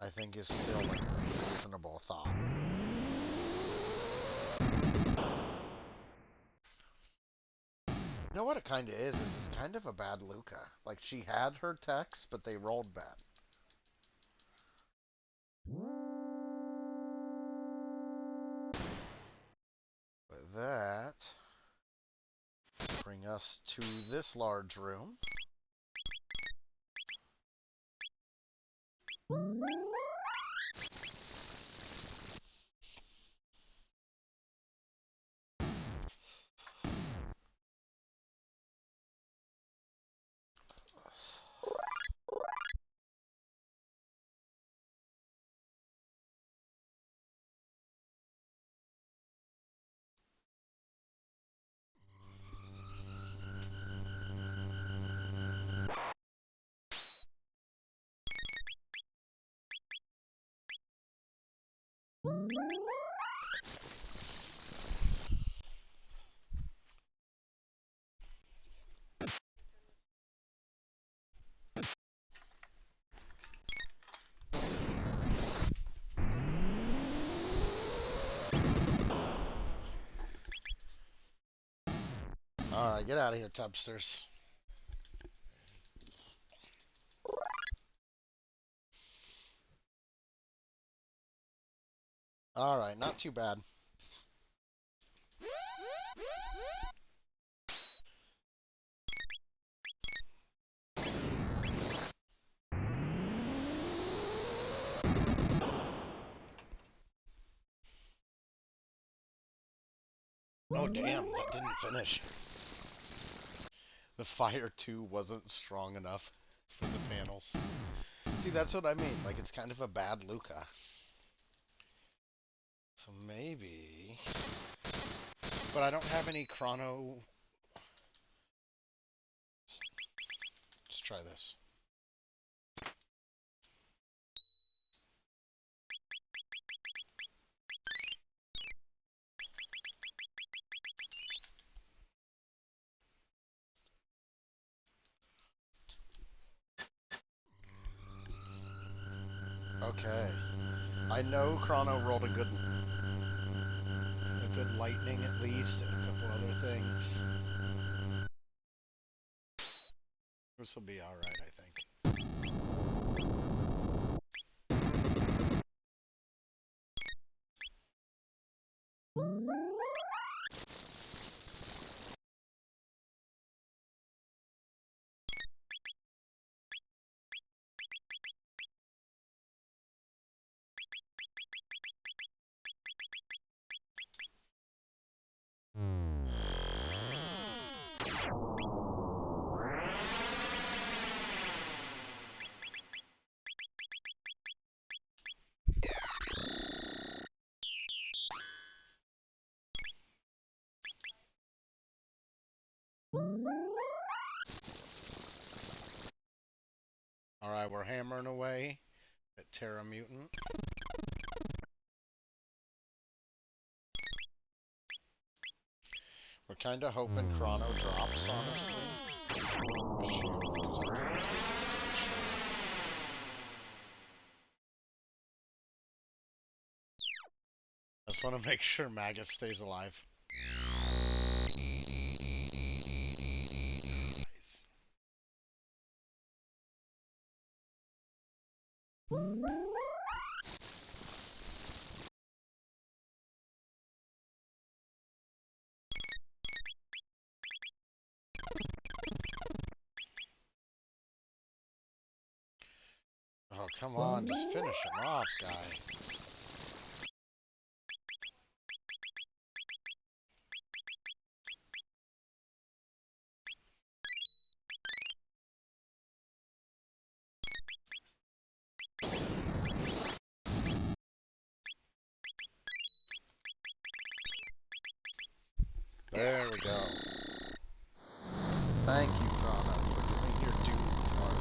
I think is still like a reasonable thought. You know what it kind of is it's kind of a bad Luca. Like, she had her techs, but they rolled bad. But that bring us to this large room. Alright, get out of here, Tubsters. Alright, not too bad. Oh damn, that didn't finish. The fire 2 wasn't strong enough for the panels. See, that's what I mean. Like, it's kind of a bad Luca. So maybe... But I don't have any chrono... Let's try this. Okay. I know Chrono rolled a good lightning at least, and a couple other things. This will be alright, I think. Alright, we're hammering away at Terra Mutant. We're kind of hoping Chrono drops, honestly. A shield, because I do I just want to make sure Magus stays alive. Oh, come on, just finish him off, guy. There we go. Thank you, Chrono, for doing your Doom part.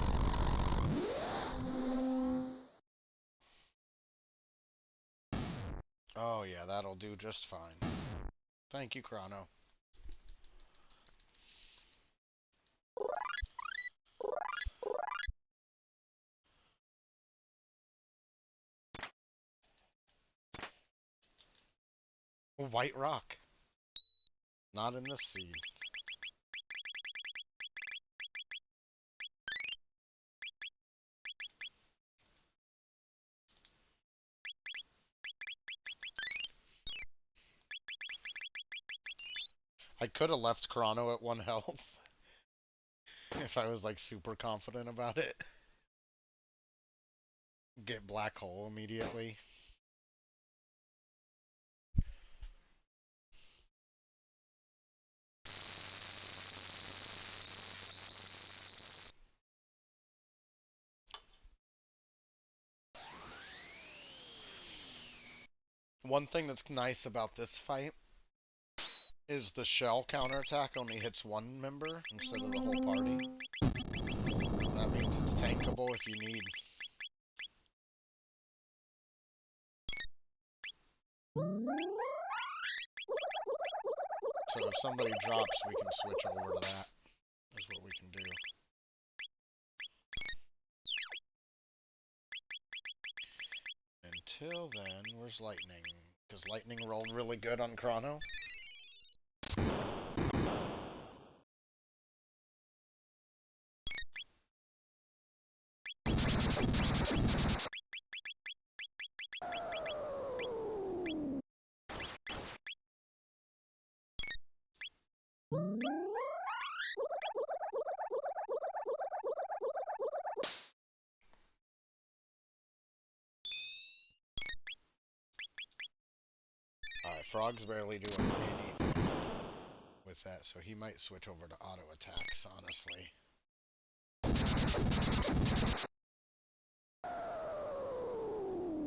Oh yeah, that'll do just fine. Thank you, Chrono. White rock. Not in this seed. I could have left Chrono at 1 health. If I was like super confident about it. Get Black Hole immediately. One thing that's nice about this fight is the shell counterattack only hits one member instead of the whole party. That means it's tankable if you need. So if somebody drops, we can switch over to that. Is what we can do. Until then, where's Lightning? Because Lightning rolled really good on Chrono. Alright, Frog's barely doing anything. with that, so he might switch over to auto attacks, honestly.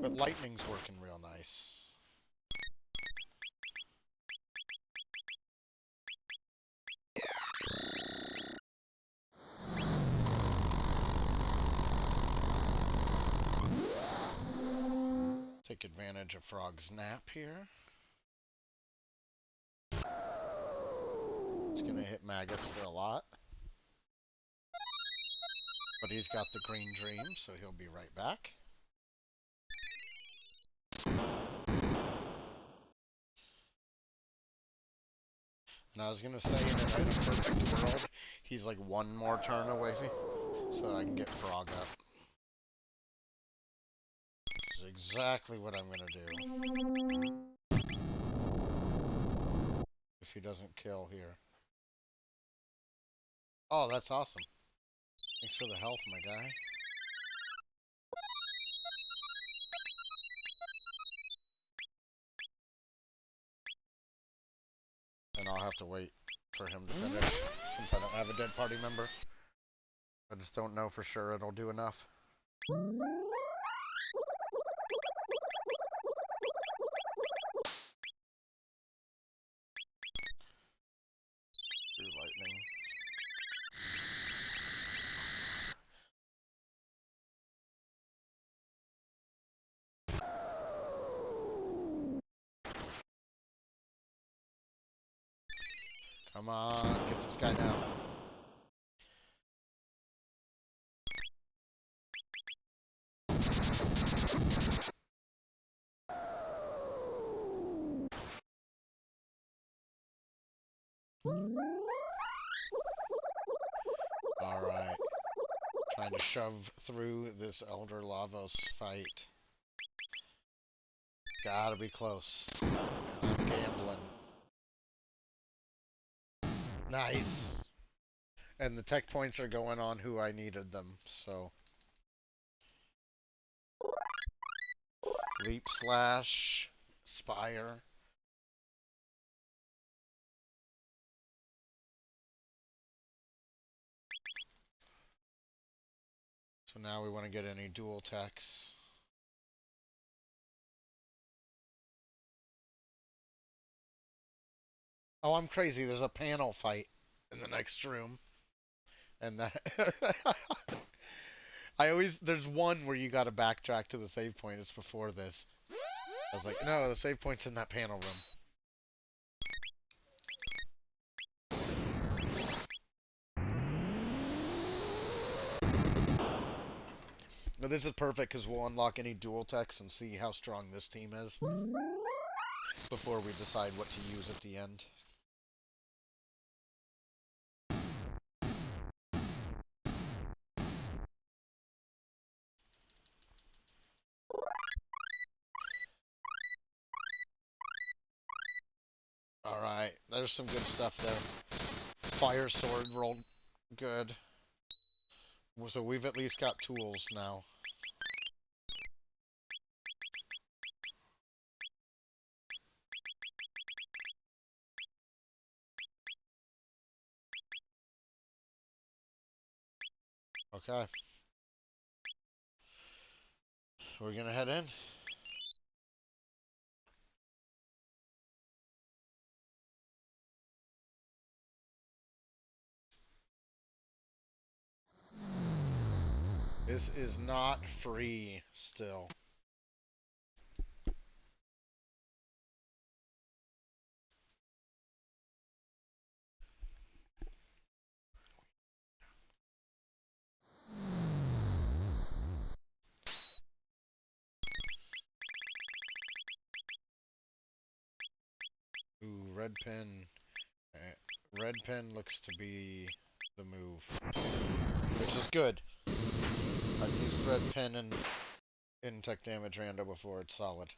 But lightning's working real nice. Take advantage of Frog's nap here. It's gonna hit Magus for a lot. But he's got the green dream, so he'll be right back. And I was gonna say, in a perfect world, he's like one more turn away, so I can get Frog up. This is exactly what I'm gonna do. If he doesn't kill here. Oh, that's awesome. Thanks for the health, my guy. And I'll have to wait for him to finish, since I don't have a dead party member. I just don't know for sure it'll do enough. Through lightning. Come on, get this guy down. Alright. Trying to shove through this Elder Lavos fight. Gotta be close. And I'm gambling. Nice! And the tech points are going on who I needed them, so. Leap slash, spire. So now we want to get any dual techs. Oh, I'm crazy. There's a panel fight in the next room. And that there's one where you gotta backtrack to the save point. It's before this. I was like, no, the save point's in that panel room. Now, this is perfect because we'll unlock any dual techs and see how strong this team is before we decide what to use at the end. Alright, there's some good stuff there. Fire sword rolled good. So we've at least got tools now. Okay. We're gonna head in. This is not free still. Ooh, red pin. Red pin looks to be the move. Which is good. I've used red pin in tech damage rando before, it's solid.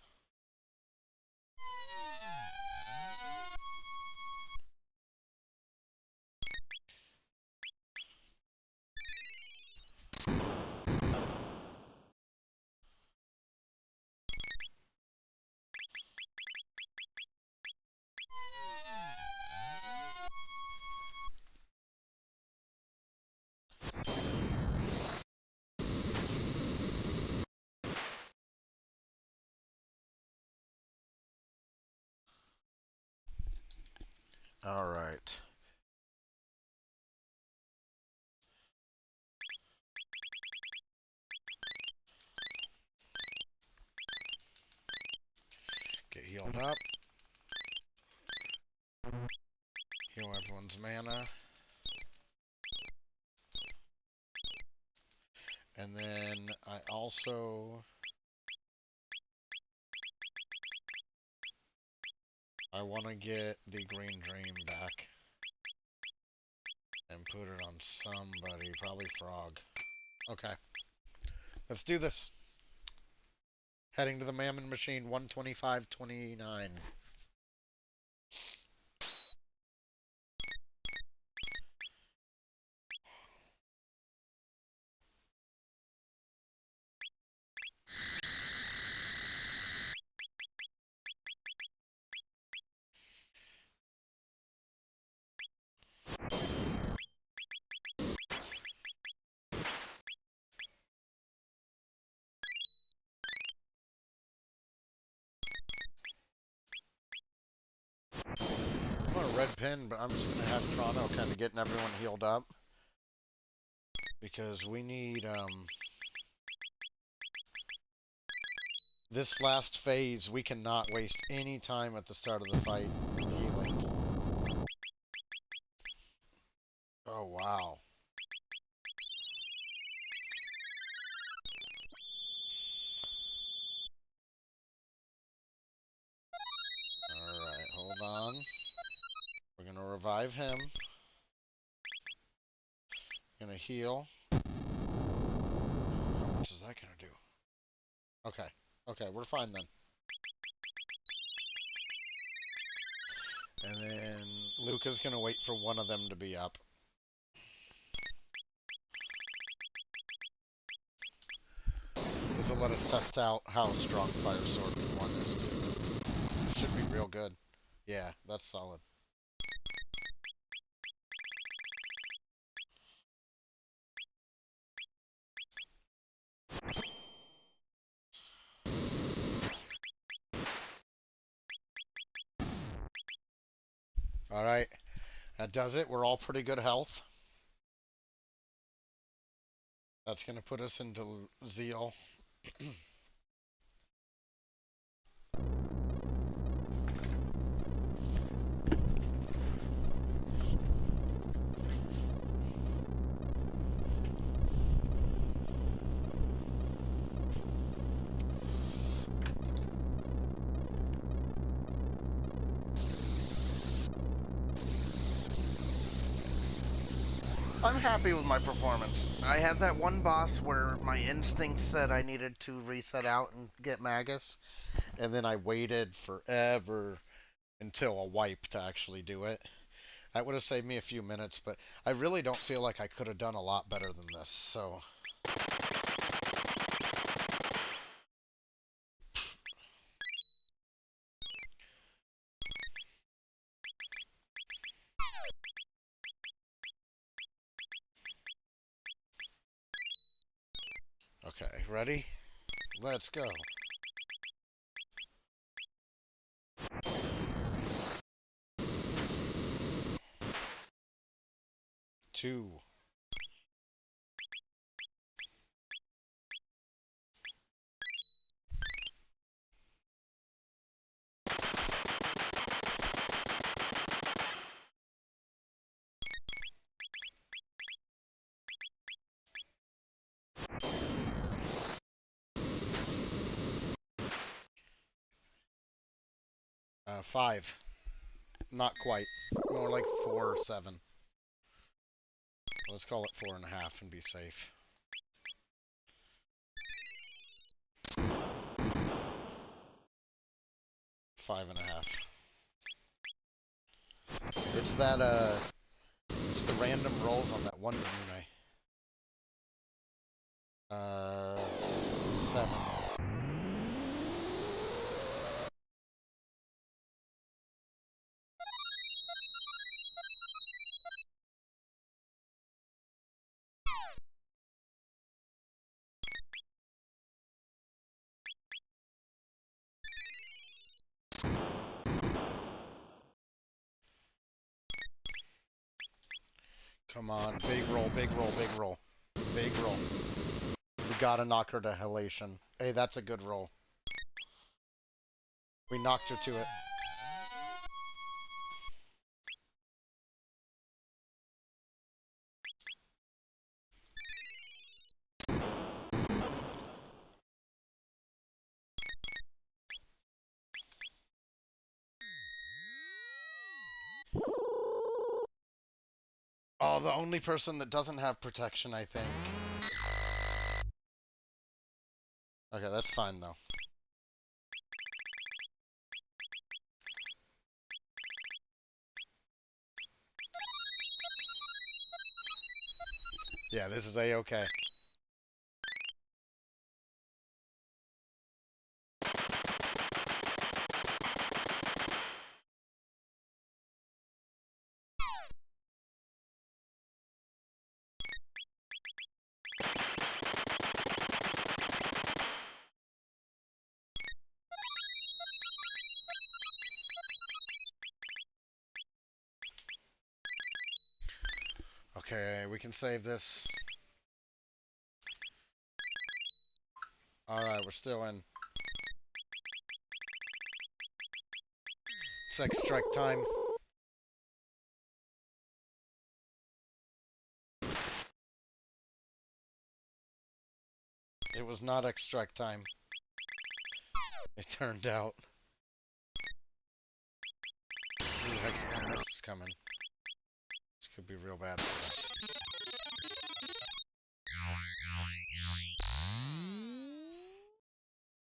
All right. Get healed up. Heal everyone's mana. And then I also... I want to get the Green Dream back. And put it on somebody. Probably Frog. Okay. Let's do this. Heading to the Mammon Machine, 125.29. I'm on a red pin, but I'm just going to have Toronto kind of getting everyone healed up. Because we need, this last phase, we cannot waste any time at the start of the fight healing. Oh, wow. Alright, hold on. We're going to revive him. Going to heal. How much is that going to do? Okay. Okay, we're fine then. And then Luca's going to wait for one of them to be up. This will let us test out how strong Fire Sword 1 is, too. It should be real good. Yeah, that's solid. Alright, that does it. We're all pretty good health. That's going to put us into Zeal. I'm happy with my performance. I had that one boss where my instinct said I needed to reset out and get Magus, and then I waited forever until a wipe to actually do it. That would have saved me a few minutes, but I really don't feel like I could have done a lot better than this, so... Okay, ready? Let's go. 2. 5. Not quite. More like 4 or 7. Let's call it 4.5 and be safe. 5.5. It's that, it's the random rolls on that one Mune. 7. Come on. Big roll, big roll, big roll. Big roll. We gotta knock her to halation. Hey, that's a good roll. We knocked her to it. Oh, the only person that doesn't have protection, I think. Okay, that's fine, though. Yeah, this is A-okay. Okay, we can save this. Alright, we're still in. It's extract time. It was not extract time. It turned out. Ooh, Hexagon Mist is coming. This could be real bad for us.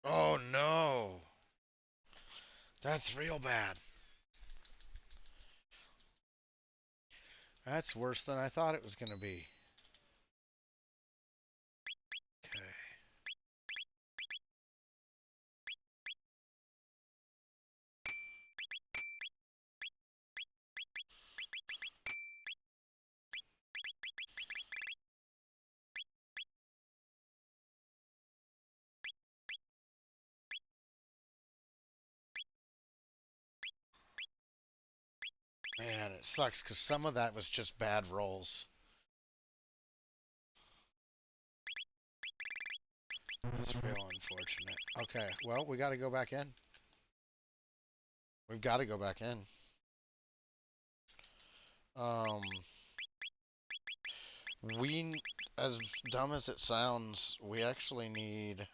Oh no! That's real bad. That's worse than I thought it was gonna be. Okay. Man, it sucks because some of that was just bad rolls. That's real unfortunate. Okay, well, we gotta go back in. We've gotta go back in. Um, as dumb as it sounds, we actually need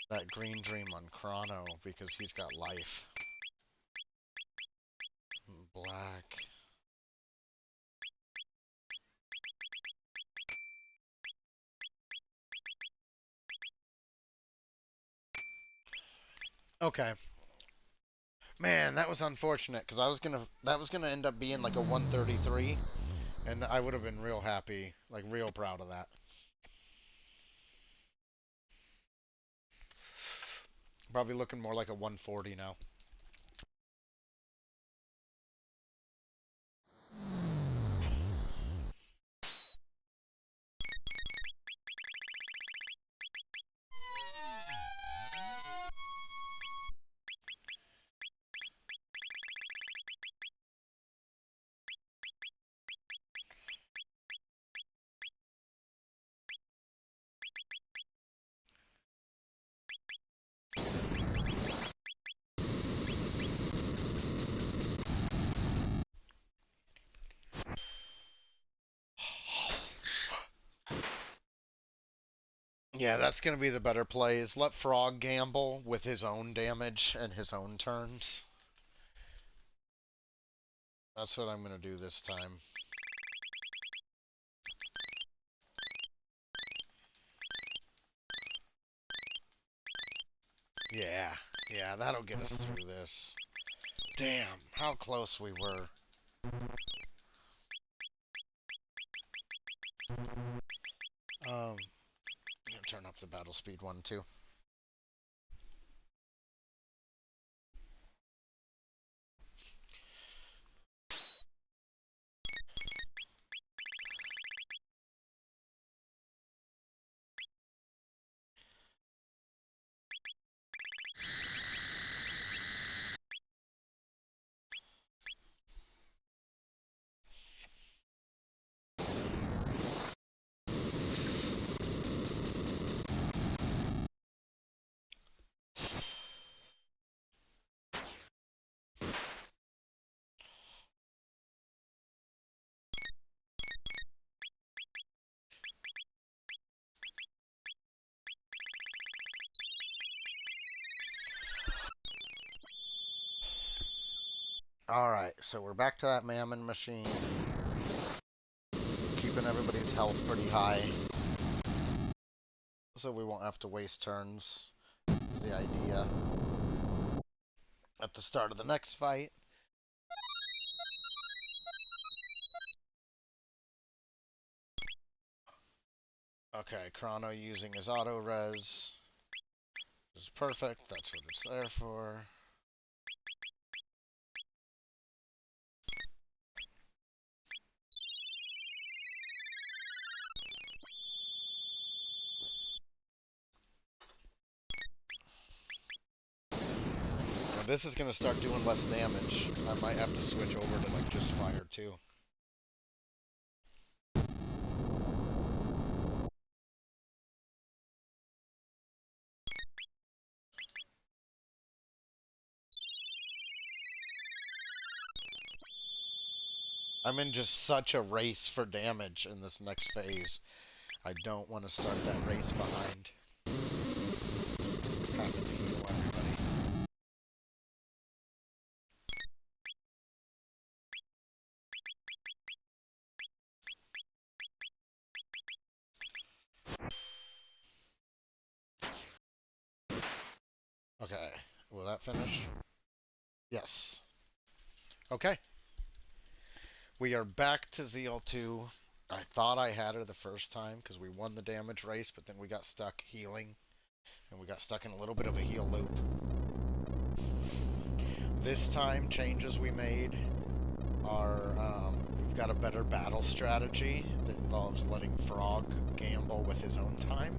that green dream on Chrono because he's got life. Black. Okay. Man, that was unfortunate because that was gonna end up being like a 133, and I would have been real happy, like real proud of that. Probably looking more like a 140 now. Yeah, that's gonna be the better play. Is let Frog gamble with his own damage and his own turns. That's what I'm gonna do this time. Yeah, yeah, that'll get us through this. Damn, how close we were. I'm gonna turn up the battle speed one too. Alright, so we're back to that mammon machine. Keeping everybody's health pretty high. So we won't have to waste turns, is the idea. At the start of the next fight. Okay, Chrono using his auto res. This is perfect, that's what it's there for. Now this is going to start doing less damage. I might have to switch over to like just fire too. I'm in just such a race for damage in this next phase. I don't want to start that race behind. Having to heal everybody. Okay, will that finish? Yes. Okay. We are back to ZL2. I thought I had her the first time because we won the damage race, but then we got stuck healing. And we got stuck in a little bit of a heal loop. This time, changes we made are we've got a better battle strategy that involves letting Frog gamble with his own time.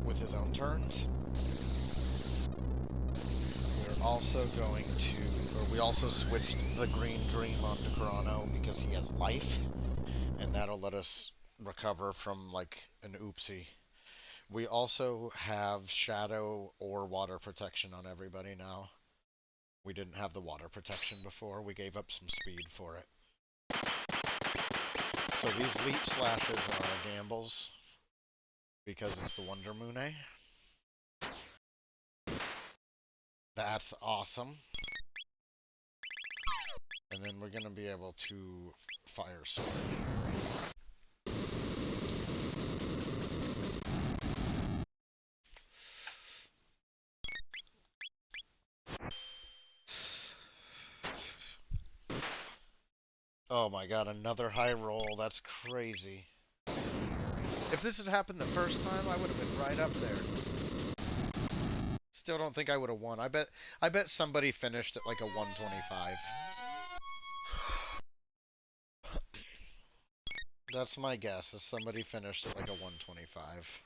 With his own turns. We're also going to, or we also switched the Green Dream onto Chrono because he has life, and that'll let us recover from like an oopsie. We also have Shadow or Water Protection on everybody now. We didn't have the Water Protection before. We gave up some speed for it. So these Leap Slashes are gambles because it's the Wonder Moon. That's awesome. And then we're going to be able to Fire Sword. Oh my god, another high roll. That's crazy. If this had happened the first time, I would have been right up there. Still don't think I would have won. I bet somebody finished at like a 125. That's my guess, is somebody finished at like a 125.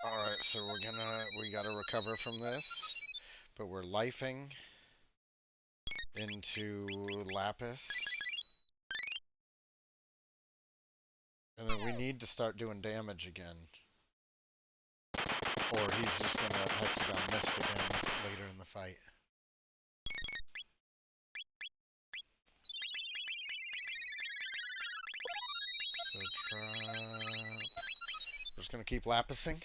Alright, so we gotta recover from this. But we're lifing into Lapis. And then we need to start doing damage again. Or he's just gonna Hexagon Mist again later in the fight. So trap. We're just gonna keep Lapising.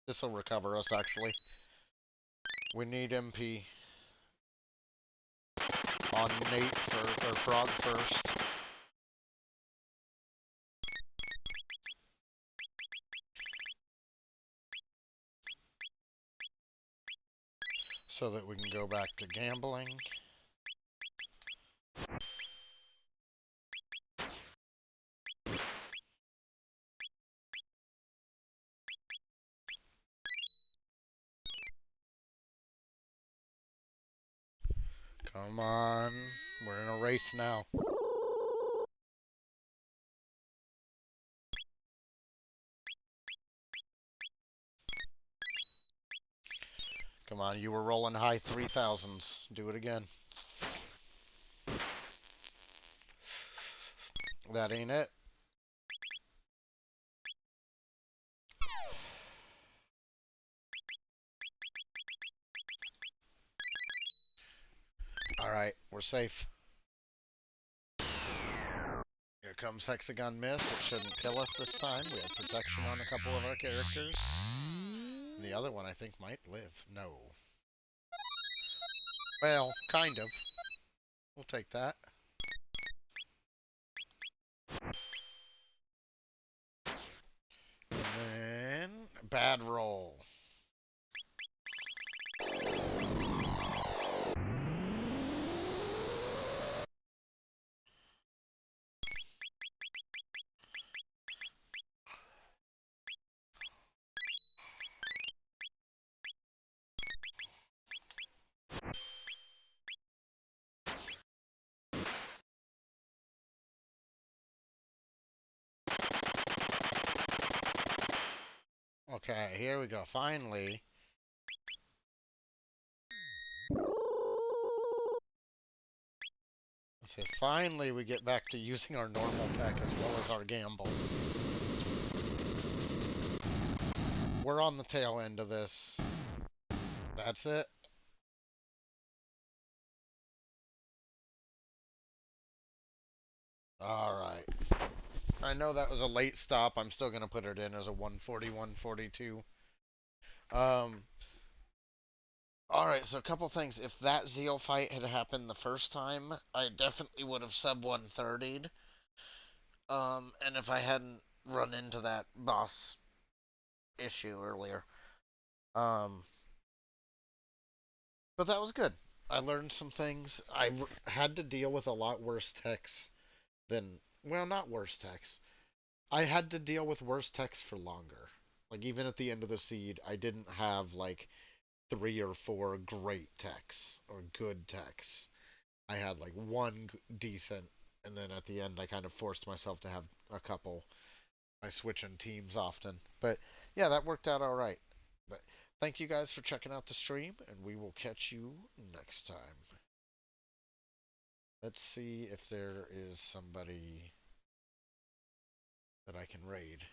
This'll recover us actually. We need MP on Nate or Frog first. So that we can go back to gambling. Come on. We're in a race now. Come on, you were rolling high 3000s. Do it again. That ain't it. safe. Here comes Hexagon Mist. It shouldn't kill us this time. We have protection on a couple of our characters. The other one, I think, might live. No. Well, kind of. We'll take that. And then, bad roll. Okay, here we go. Finally. So finally we get back to using our normal tech as well as our gamble. We're on the tail end of this. That's it. Alright. I know that was a late stop. I'm still going to put it in as a 140, 142. Alright, so a couple things. If that Zeal fight had happened the first time, I definitely would have sub 130'd. And if I hadn't run into that boss issue earlier. But that was good. I learned some things. Had to deal with a lot worse techs than, well, not worse techs. I had to deal with worse techs for longer. Like, even at the end of the seed, I didn't have, like, 3 or 4 great techs or good techs. I had, like, one decent, and then at the end, I kind of forced myself to have a couple. I switch in teams often. But, yeah, that worked out alright. But thank you guys for checking out the stream, and we will catch you next time. Let's see if there is somebody that I can raid.